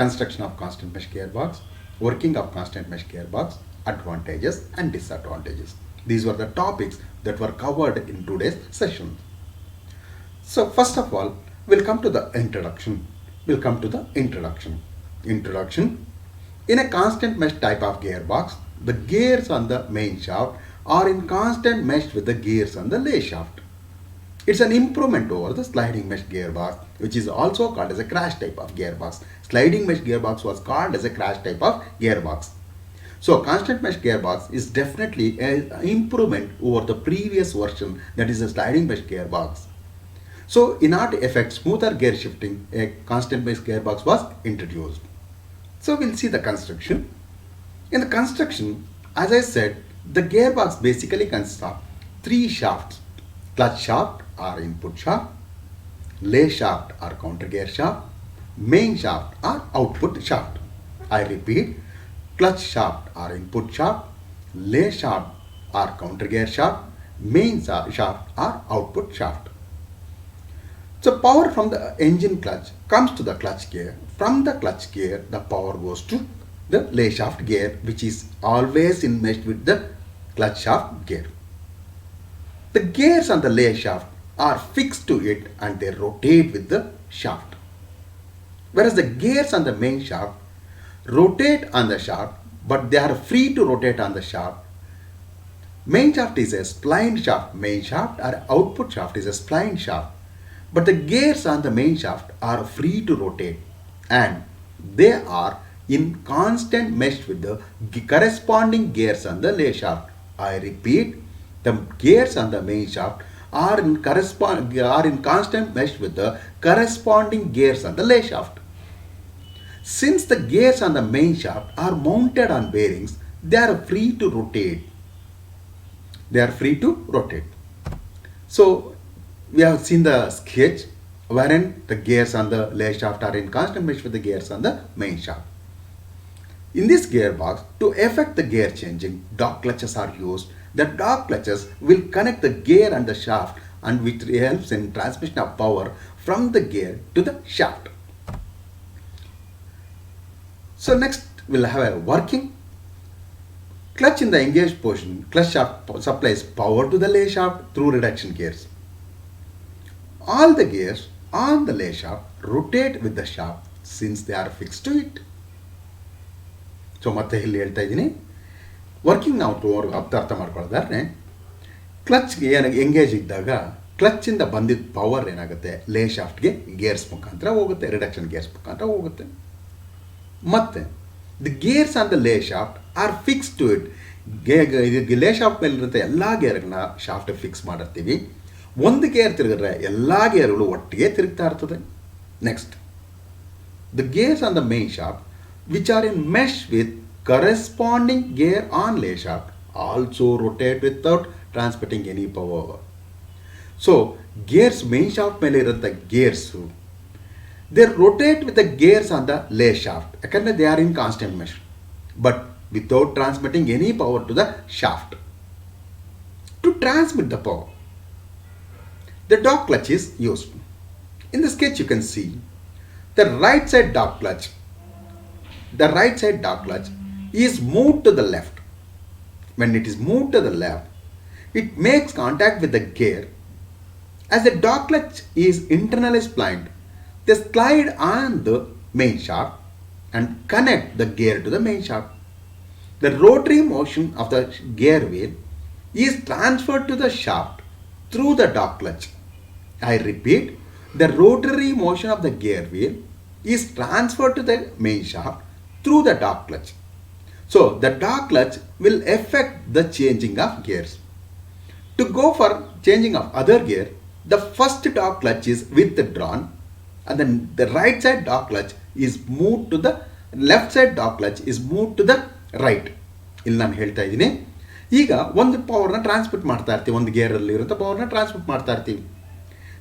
construction of constant mesh gear box, working of constant mesh gearbox, advantages and disadvantages. These were the topics that were covered in today's session. So first of all, we'll come to the introduction. Introduction. In a constant mesh type of gearbox, the gears on the main shaft are in constant mesh with the gears on the lay shaft. It's an improvement over the sliding mesh gearbox, which is also called as a crash type of gearbox. Sliding mesh gearbox was called as a crash type of gearbox. So constant mesh gearbox is definitely an improvement over the previous version, that is a sliding mesh gearbox. So in order to effect smoother gear shifting, a constant mesh gearbox was introduced. So we'll see the construction. In the construction, as I said, the gearbox basically consists of three shafts: clutch shaft or input shaft, lay shaft or counter gear shaft, main shaft or output shaft. I repeat, clutch shaft or input shaft, lay shaft or counter gear shaft, main shaft or output shaft. So power from the engine clutch comes to the clutch gear. From the clutch gear, the power goes to the lay shaft gear, which is always enmeshed with the clutch shaft gear. The gears on the lay shaft are fixed to it and they rotate with the shaft. Whereas the gears on the main shaft rotate on the shaft, but they are free to rotate on the shaft. Main shaft is a splined shaft, main shaft, or output shaft is a splined shaft. But the gears on the main shaft are free to rotate and they are in constant mesh with the corresponding gears on the lay shaft. I repeat, the gears on the main shaft are in constant mesh with the corresponding gears on the lay shaft. Since the gears on the main shaft are mounted on bearings, they are free to rotate. So we have seen the sketch wherein the gears on the lay shaft are in constant mesh with the gears on the main shaft. In this gearbox, to effect the gear changing, dog clutches are used The dog clutches will connect the gear and the shaft, and which helps in transmission of power from the gear to the shaft. So next we'll have a working. Clutch in the engaged position, clutch shaft supplies power to the lay shaft through reduction gears. All the gears on the lay shaft rotate with the shaft since they are fixed to it. So ಮತ್ತೆ ಇಲ್ಲಿ ಹೇಳ್ತಾ ಇದ್ದೀನಿ, ವರ್ಕಿಂಗ್ ನಾವು ಅರ್ಥ ಮಾಡ್ಕೊಳ್ಳೋದಾದ್ರೆ, ಕ್ಲಚ್ಗೆ ಎಂಗೇಜ್ ಇದ್ದಾಗ ಕ್ಲಚ್ಚಿಂದ ಬಂದಿದ್ದ ಪವರ್ ಏನಾಗುತ್ತೆ, ಲೇ ಶಾಫ್ಟ್ಗೆ ಗೇರ್ಸ್ ಮುಖಾಂತರ ಹೋಗುತ್ತೆ, ರಿಡಕ್ಷನ್ ಗೇರ್ಸ್ ಮುಖಾಂತರ ಹೋಗುತ್ತೆ. ಮತ್ತು the gears on the lay shaft are fix to it. Lay shaft ಮೇಲಿರುವಂಥ ಎಲ್ಲ ಗೇರ್ಗಳನ್ನ ಶಾಫ್ಟ್ ಫಿಕ್ಸ್ ಮಾಡಿರ್ತೀವಿ. ಒಂದು ಗೇರ್ ತಿರುಗಿದ್ರೆ ಎಲ್ಲ ಗೇರ್ಗಳು ಒಟ್ಟಿಗೆ ತಿರುಗ್ತಾ ಇರ್ತದೆ. Next, the gears on the main shaft which are in mesh with corresponding gear on lay shaft also rotate without transmitting any power. So gears main shaft ಮೇಲೆ ಇರುವಂಥ gears they rotate with the gears on the lay shaft ಯಾಕಂದರೆ they are in constant mesh but without transmitting any power to the shaft. To transmit the power, the dog clutch is used. In the sketch you can see the right side dog clutch. The right side dog clutch is moved to the left. When it is moved to the left, it makes contact with the gear. As the dog clutch is internally splined, they slide on the main shaft and connect the gear to the main shaft. The rotary motion of the gear wheel is transferred to the shaft through the dog clutch. I repeat, the rotary motion of the gear wheel is transferred to the main shaft through the dog clutch. So the dog clutch will affect the changing of gears. To go for changing of other gear, the first dog clutch is withdrawn and then the right side dog clutch is moved to the left side dog clutch is moved to the right. ಇಲ್ಲಿ ನಾನು ಹೇಳ್ತಾ ಇದ್ದೀನಿ, ಈಗ ಒಂದು ಪವರ್ನ ಟ್ರಾನ್ಸ್ಮಿಟ್ ಮಾಡ್ತಾ ಇರ್ತೀವಿ, ಒಂದು ಗೇರಲ್ಲಿ ಇರುವಂಥ ಪವರ್ನ ಟ್ರಾನ್ಸ್ಮಿಟ್ ಮಾಡ್ತಾ ಇರ್ತೀವಿ.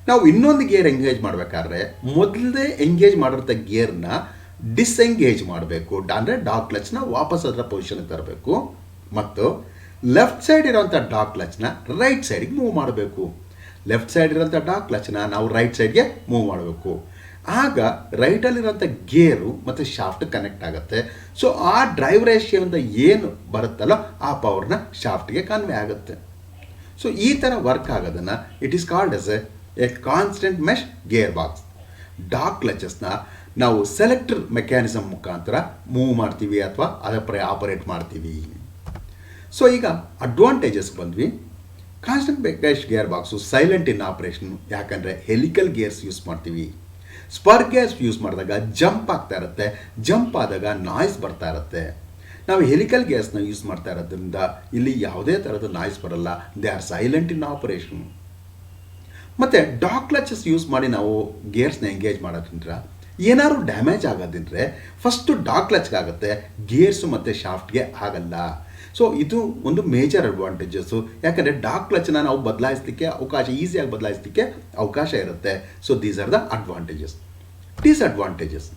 ನಾವು ಇನ್ನೊಂದು ಗೇರ್ ಎಂಗೇಜ್ ಮಾಡಬೇಕಾದ್ರೆ ಮೊದಲೇ ಎಂಗೇಜ್ ಮಾಡಿರೋಂಥ ಗೇರ್ನ ಡಿಸ್ಎಂಗೇಜ್ ಮಾಡಬೇಕು, ಅಂದರೆ ಡಾಗ್ ಕ್ಲಚ್ನ ವಾಪಸ್ ಅದರ ಪೊಸಿಷನ್ಗೆ ತರಬೇಕು ಮತ್ತು ಲೆಫ್ಟ್ ಸೈಡ್ ಇರೋಂಥ ಡಾಗ್ ಕ್ಲಚ್ನ ರೈಟ್ ಸೈಡ್ಗೆ ಮೂವ್ ಮಾಡಬೇಕು. ಲೆಫ್ಟ್ ಸೈಡ್ ಇರೋಂಥ ಡಾಗ್ ಕ್ಲಚ್ನ ನಾವು ರೈಟ್ ಸೈಡ್ಗೆ ಮೂವ್ ಮಾಡಬೇಕು. ಆಗ ರೈಟಲ್ಲಿರೋಂಥ ಗೇರು ಮತ್ತು ಶಾಫ್ಟ್ ಕನೆಕ್ಟ್ ಆಗುತ್ತೆ. ಸೊ ಆ ಡ್ರೈವ್ ರೇಷಿಯೋಯಿಂದ ಏನು ಬರುತ್ತಲ್ಲ ಆ ಪವರ್ನ ಶಾಫ್ಟ್ಗೆ ಕನ್ವೆ ಆಗುತ್ತೆ. ಸೊ ಈ ಥರ ವರ್ಕ್ ಆಗೋದನ್ನು it is called as a constant mesh gear box. Dog ಕ್ಲಚಸ್ನ ನಾವು ಸೆಲೆಕ್ಟರ್ ಮೆಕ್ಯಾನಿಸಮ್ ಮುಖಾಂತರ ಮೂವ್ ಮಾಡ್ತೀವಿ ಅಥವಾ ಅದರ ಆಪರೇಟ್ ಮಾಡ್ತೀವಿ. ಸೊ ಈಗ ಅಡ್ವಾಂಟೇಜಸ್ ಬಂದ್ವಿ. Constant mesh gear box silent ಇನ್ ಆಪರೇಷನ್, ಯಾಕಂದರೆ ಹೆಲಿಕಲ್ ಗೇರ್ಸ್ ಯೂಸ್ ಮಾಡ್ತೀವಿ. ಸ್ಪರ್ ಗೇರ್ಸ್ ಯೂಸ್ ಮಾಡಿದಾಗ ಜಂಪ್ ಆಗ್ತಾ ಇರುತ್ತೆ, ಜಂಪ್ ಆದಾಗ ನಾಯ್ಸ್ ಬರ್ತಾ ಇರುತ್ತೆ. ನಾವು ಹೆಲಿಕಲ್ ಗೇರ್ಸ್ನ ಯೂಸ್ ಮಾಡ್ತಾ ಇರೋದ್ರಿಂದ ಇಲ್ಲಿ ಯಾವುದೇ ಥರದ ನಾಯ್ಸ್ ಬರಲ್ಲ, they are silent in operation. ಮತ್ತು ಡಾಗ್ ಕ್ಲಚಸ್ ಯೂಸ್ ಮಾಡಿ ನಾವು ಗೇರ್ಸ್ನ ಎಂಗೇಜ್ ಮಾಡೋದ್ರಿಂದ ಏನಾದ್ರು ಡ್ಯಾಮೇಜ್ ಆಗೋದಿದ್ರೆ ಫಸ್ಟು ಡಾಗ್ ಕ್ಲಚ್ಗಾಗುತ್ತೆ, ಗೇರ್ಸು ಮತ್ತು ಶಾಫ್ಟ್ಗೆ ಆಗಲ್ಲ. ಸೊ ಇದು ಒಂದು ಮೇಜರ್ ಅಡ್ವಾಂಟೇಜಸ್ಸು, ಯಾಕಂದರೆ ಡಾಗ್ ಕ್ಲಚ್ನ ನಾವು ಬದಲಾಯಿಸಲಿಕ್ಕೆ ಅವಕಾಶ, ಈಸಿಯಾಗಿ ಬದಲಾಯಿಸಲಿಕ್ಕೆ ಅವಕಾಶ ಇರುತ್ತೆ. So these are the advantages. Disadvantages,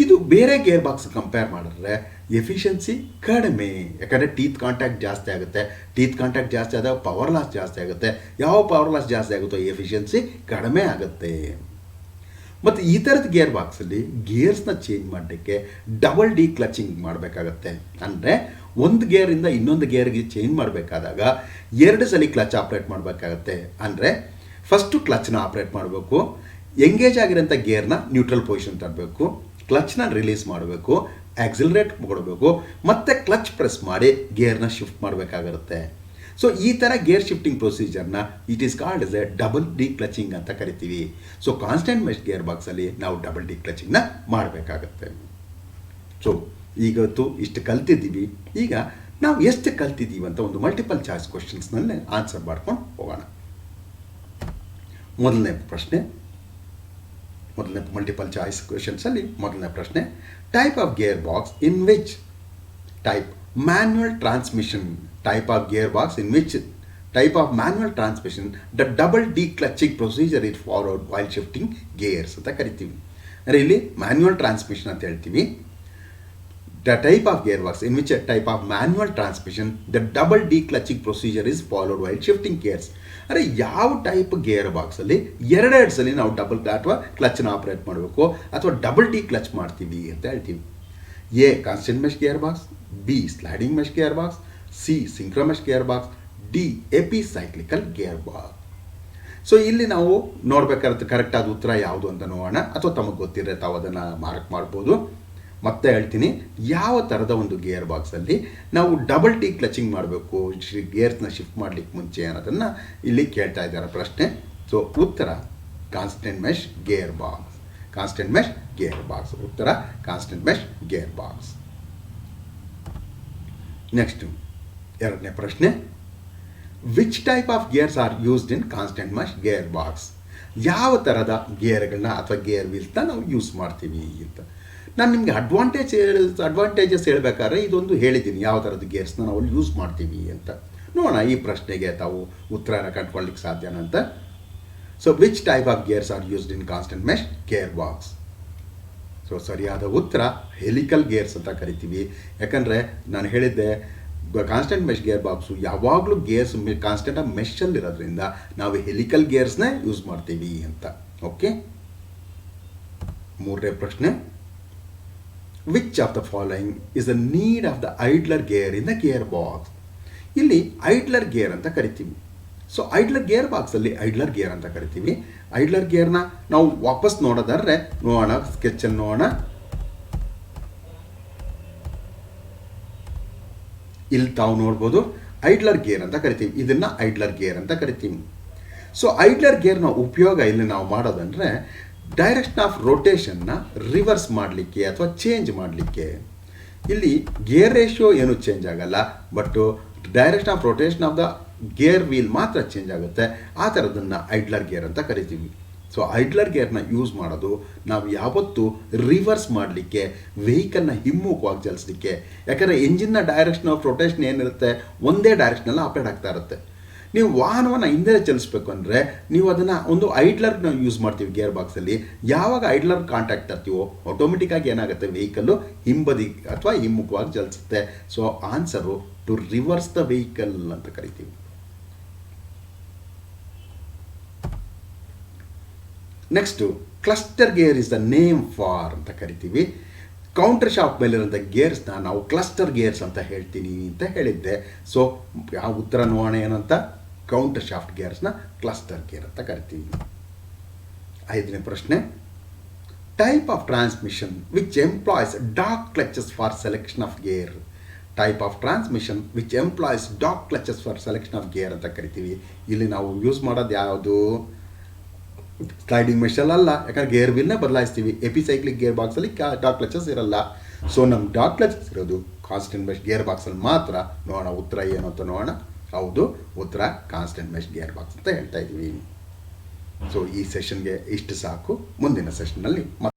ಇದು ಬೇರೆ ಗೇರ್ ಬಾಕ್ಸ್ ಕಂಪೇರ್ ಮಾಡಿದ್ರೆ ಎಫಿಷಿಯನ್ಸಿ ಕಡಿಮೆ, ಯಾಕಂದರೆ ಟೀತ್ ಕಾಂಟ್ಯಾಕ್ಟ್ ಜಾಸ್ತಿ ಆಗುತ್ತೆ. ಟೀತ್ ಕಾಂಟ್ಯಾಕ್ಟ್ ಜಾಸ್ತಿ ಆದಾಗ ಪವರ್ ಲಾಸ್ ಜಾಸ್ತಿ ಆಗುತ್ತೆ. ಯಾವ ಪವರ್ ಲಾಸ್ ಜಾಸ್ತಿ ಆಗುತ್ತೋ ಎಫಿಷಿಯನ್ಸಿ ಕಡಿಮೆ ಆಗುತ್ತೆ. ಮತ್ತು ಈ ಥರದ ಗೇರ್ ಬಾಕ್ಸಲ್ಲಿ ಗೇರ್ಸ್ನ ಚೇಂಜ್ ಮಾಡಲಿಕ್ಕೆ ಡಬಲ್ ಡಿ ಕ್ಲಚಿಂಗ್ ಮಾಡಬೇಕಾಗತ್ತೆ. ಅಂದರೆ ಒಂದು ಗೇರಿಂದ ಇನ್ನೊಂದು ಗೇರ್ಗೆ ಚೇಂಜ್ ಮಾಡಬೇಕಾದಾಗ 2 ಸಲ ಕ್ಲಚ್ ಆಪ್ರೇಟ್ ಮಾಡಬೇಕಾಗತ್ತೆ. ಅಂದರೆ ಫಸ್ಟು ಕ್ಲಚ್ನ ಆಪ್ರೇಟ್ ಮಾಡಬೇಕು, ಎಂಗೇಜ್ ಆಗಿರೋಂಥ ಗೇರ್ನ ನ್ಯೂಟ್ರಲ್ ಪೊಸಿಷನ್ ತರಬೇಕು, ಕ್ಲಚ್ನ ರಿಲೀಸ್ ಮಾಡಬೇಕು, ಆಕ್ಸಿಲರೇಟ್ ಕೊಡಬೇಕು, ಮತ್ತು ಕ್ಲಚ್ ಪ್ರೆಸ್ ಮಾಡಿ ಗೇರ್ನ ಶಿಫ್ಟ್ ಮಾಡಬೇಕಾಗಿರುತ್ತೆ. ಸೊ ಈ ಥರ ಗೇರ್ ಶಿಫ್ಟಿಂಗ್ ಪ್ರೊಸೀಜರ್ನ it is called as a double declutching ಅಂತ ಕರಿತೀವಿ. ಸೊ ಕಾನ್ಸ್ಟೆಂಟ್ ಮೆಶ್ ಗೇರ್ ಬಾಕ್ಸಲ್ಲಿ ನಾವು ಡಬಲ್ ಡಿ ಕ್ಲಚಿಂಗ್ನ ಮಾಡಬೇಕಾಗತ್ತೆ. ಸೊ ಈಗತ್ತು ಇಷ್ಟು ಕಲ್ತಿದ್ದೀವಿ. ಈಗ ನಾವು ಎಷ್ಟು ಕಲ್ತಿದ್ದೀವಿ ಅಂತ ಒಂದು ಮಲ್ಟಿಪಲ್ ಚಾಯ್ಸ್ ಕ್ವಶನ್ಸ್ನಲ್ಲೇ ಆನ್ಸರ್ ಮಾಡ್ಕೊಂಡು ಹೋಗೋಣ. ಮೊದಲನೇ ಮಲ್ಟಿಪಲ್ ಚಾಯ್ಸ್ ಕ್ವಶನ್ಸಲ್ಲಿ ಮೊದಲನೇ ಪ್ರಶ್ನೆ, type of gear box in which type manual transmission, type of gearbox in which type of manual transmission the double declutching procedure is followed while shifting gears ಅಂತ ಕರಿತೀವಿ. ಅಂದರೆ ಇಲ್ಲಿ ಮ್ಯಾನ್ಯುವಲ್ ಟ್ರಾನ್ಸ್ಮಿಷನ್ ಅಂತ ಹೇಳ್ತೀವಿ. The type of gearbox in which a type of manual transmission, the double declutching procedure is followed while shifting gears. ಅಂದರೆ ಯಾವ ಟೈಪ್ ಗೇರ್ ಬಾಕ್ಸಲ್ಲಿ ಎರಡೆರಡು ಸಲ ನಾವು ಡಬಲ್ ಅಥವಾ ಕ್ಲಚ್ನ ಆಪ್ರೇಟ್ ಮಾಡಬೇಕು ಅಥವಾ ಡಬಲ್ ಡಿ ಕ್ಲಚ್ ಮಾಡ್ತೀವಿ ಅಂತ ಹೇಳ್ತೀವಿ. A constant mesh gear box, b sliding mesh gear box, c synchromesh gear box, d epicyclical gear box. So ಇಲ್ಲಿ ನಾವು ನೋಡ್ಬೇಕಾದ್ರೆ ಕರೆಕ್ಟಾದ ಉತ್ತರ ಯಾವುದು ಅಂತ ನೋಡೋಣ, ಅಥವಾ ತಮಗೆ ಗೊತ್ತಿರರೆ ತಾವು ಅದನ್ನು ಮಾರ್ಕ್ ಮಾಡ್ಬೋದು. ಮತ್ತೆ ಹೇಳ್ತೀನಿ, ಯಾವ ಥರದ ಒಂದು ಗೇರ್ ಬಾಕ್ಸಲ್ಲಿ ನಾವು ಡಬಲ್ ಟಿ ಕ್ಲಚಿಂಗ್ ಮಾಡಬೇಕು ಗೇರ್ಸ್ನ ಶಿಫ್ಟ್ ಮಾಡಲಿಕ್ಕೆ ಮುಂಚೆ ಅನ್ನೋದನ್ನು ಇಲ್ಲಿ ಕೇಳ್ತಾ ಇದ್ದಾರೆ ಪ್ರಶ್ನೆ. ಸೊ ಉತ್ತರ constant mesh gear box. Constant mesh gear box ಉತ್ತರ constant mesh gear box. Next ಎರಡನೇ ಪ್ರಶ್ನೆ, which type of gears are used in constant mesh gear box? ಯಾವ ಥರದ ಗೇರ್ಗಳನ್ನ ಅಥವಾ ಗೇರ್ ವೀಲ್ಸ್ನ ನಾವು ಯೂಸ್ ಮಾಡ್ತೀವಿ ಅಂತ. ನಾನು ನಿಮಗೆ ಅಡ್ವಾಂಟೇಜಸ್ ಹೇಳ್ಬೇಕಾದ್ರೆ ಇದೊಂದು ಹೇಳಿದ್ದೀನಿ, ಯಾವ ಥರದ ಗೇರ್ಸ್ನ ನಾವು ಯೂಸ್ ಮಾಡ್ತೀವಿ ಅಂತ. ನೋಡೋಣ ಈ ಪ್ರಶ್ನೆಗೆ ತಾವು ಉತ್ತರನ ಕಂಡುಕೊಳ್ಳಿಕ್ಕೆ ಸಾಧ್ಯನ ಅಂತ. So which type of gears are used in constant mesh gear box? So ಸರಿಯಾದ ಉತ್ತರ ಹೆಲಿಕಲ್ ಗೇರ್ಸ್ ಅಂತ ಕರಿತೀವಿ. ಯಾಕಂದರೆ ನಾನು ಹೇಳಿದ್ದೆ ಕಾನ್ಸ್ಟೆಂಟ್ ಮೆಶ್ ಗೇರ್ ಬಾಕ್ಸು ಯಾವಾಗಲೂ ಗೇರ್ಸ್ ಕಾನ್ಸ್ಟೆಂಟ್ ಮೆಶಲ್ಲಿರೋದ್ರಿಂದ ನಾವು ಹೆಲಿಕಲ್ ಗೇರ್ಸ್ನೇ ಯೂಸ್ ಮಾಡ್ತೀವಿ ಅಂತ. ಓಕೆ, ಮೂರನೇ ಪ್ರಶ್ನೆ, which of the following is the need of the idler gear in the gear box? ಇಲ್ಲಿ ಐಡ್ಲರ್ ಗೇರ್ ಅಂತ ಕರಿತೀವಿ. ಸೊ ಐಡ್ಲರ್ ಗೇರ್ ಬಾಕ್ಸಲ್ಲಿ ಐಡ್ಲರ್ ಗೇರ್ ಅಂತ ಕರಿತೀವಿ. ಐಡ್ಲರ್ ಗೇರ್ನ ನಾವು ವಾಪಸ್ ನೋಡೋದಾದ್ರೆ ನೋಡೋಣ, ಸ್ಕೆಚಲ್ಲಿ ನೋಡೋಣ. ಇಲ್ಲಿ ತಾವು ನೋಡ್ಬೋದು ಐಡ್ಲರ್ ಗೇರ್ ಅಂತ ಕರಿತೀವಿ. ಇದನ್ನು ಐಡ್ಲರ್ ಗೇರ್ ಅಂತ ಕರಿತೀವಿ. ಸೊ ಐಡ್ಲರ್ ಗೇರ್ನ ಉಪಯೋಗ ಇಲ್ಲಿ ನಾವು ಮಾಡೋದಂದರೆ ಡೈರೆಕ್ಷನ್ ಆಫ್ ರೊಟೇಷನ್ನ ರಿವರ್ಸ್ ಮಾಡಲಿಕ್ಕೆ ಅಥವಾ ಚೇಂಜ್ ಮಾಡಲಿಕ್ಕೆ. ಇಲ್ಲಿ ಗೇರ್ ರೇಷಿಯೋ ಏನೂ ಚೇಂಜ್ ಆಗಲ್ಲ, but direction of rotation of the gear wheel ಮಾತ್ರ ಚೇಂಜ್ ಆಗುತ್ತೆ. ಆ ಥರದನ್ನು ಐಡ್ಲರ್ ಗೇರ್ ಅಂತ ಕರಿತೀವಿ. ಸೊ ಐಡ್ಲರ್ ಗೇರ್ನ ಯೂಸ್ ಮಾಡೋದು ನಾವು ಯಾವತ್ತೂ ರಿವರ್ಸ್ ಮಾಡಲಿಕ್ಕೆ, ವೆಹಿಕಲ್ನ ಹಿಮ್ಮುಖವಾಗಿ ಚಲಿಸಲಿಕ್ಕೆ. ಯಾಕಂದರೆ ಎಂಜಿನ್ನ ಡೈರೆಕ್ಷನ್ ಆಫ್ ರೊಟೇಷನ್ ಏನಿರುತ್ತೆ ಒಂದೇ ಡೈರೆಕ್ಷನಲ್ಲಿ ಆಪ್ರೇಟ್ ಆಗ್ತಾ ಇರುತ್ತೆ. ನೀವು ವಾಹನವನ್ನು ಹಿಂದೆ ಚಲಿಸ್ಬೇಕು ಅಂದರೆ ನೀವು ಅದನ್ನು ಒಂದು ಐಡ್ಲರ್ನ ಯೂಸ್ ಮಾಡ್ತೀವಿ ಗೇರ್ ಬಾಕ್ಸಲ್ಲಿ. ಯಾವಾಗ ಐಡ್ಲರ್ ಕಾಂಟ್ಯಾಕ್ಟ್ ತರ್ತೀವೋ ಆಟೋಮೆಟಿಕ್ಕಾಗಿ ಏನಾಗುತ್ತೆ, ವೆಹಿಕಲ್ಲು ಹಿಂಬದಿ ಅಥವಾ ಹಿಮ್ಮುಖವಾಗಿ ಚಲಿಸುತ್ತೆ. So answer to reverse the vehicle ಅಂತ ಕರಿತೀವಿ. Next cluster gear is the name for ಅಂತ ಕರಿತೀವಿ. ಕೌಂಟರ್ ಶಾಫ್ಟ್ ಮೇಲಿರೋಂಥ ಗೇರ್ಸ್ನ ನಾವು ಕ್ಲಸ್ಟರ್ ಗೇರ್ಸ್ ಅಂತ ಹೇಳ್ತೀನಿ ಅಂತ ಹೇಳಿದ್ದೆ. ಸೊ ಯಾವ ಉತ್ತರ ನೋಡೋಣ ಏನಂತ, ಕೌಂಟರ್ ಶಾಫ್ಟ್ ಗೇರ್ಸ್ನ ಕ್ಲಸ್ಟರ್ ಗೇರ್ ಅಂತ ಕರಿತೀವಿ. ಐದನೇ ಪ್ರಶ್ನೆ, type of transmission which employees dog clutches for selection of gear. Type of transmission which employees dog clutches for selection of gear ಅಂತ ಕರಿತೀವಿ. ಇಲ್ಲಿ ನಾವು ಯೂಸ್ ಮಾಡೋದು ಯಾವುದು, ಸ್ಲೈಡಿಂಗ್ ಮೆಷಲ್ಲಲ್ಲ, ಯಾಕಂದರೆ ಗೇರ್ ವೀಲ್ನೇ ಬದಲಾಯಿಸ್ತೀವಿ. ಎಪಿಸೈಕ್ಲಿಕ್ ಗೇರ್ ಬಾಕ್ಸಲ್ಲಿ ಡಾಗ್ ಕ್ಲಚಸ್ ಇರಲ್ಲ. ಸೊ ನಮ್ಮ ಡಾಗ್ ಕ್ಲಚಸ್ ಇರೋದು ಕಾನ್ಸ್ಟೆಂಟ್ ಮೆಶ್ ಗೇರ್ ಬಾಕ್ಸಲ್ಲಿ ಮಾತ್ರ. ನೋಡೋಣ ಉತ್ತರ ಏನು ಅಂತ ನೋಡೋಣ. ಹೌದು, ಉತ್ತರ ಕಾನ್ಸ್ಟೆಂಟ್ ಮೆಶ್ ಗೇರ್ ಬಾಕ್ಸ್ ಅಂತ ಹೇಳ್ತಾ ಇದ್ದೀವಿ. ಸೊ ಈ ಸೆಷನ್ಗೆ ಇಷ್ಟು ಸಾಕು. ಮುಂದಿನ ಸೆಷನ್ನಲ್ಲಿ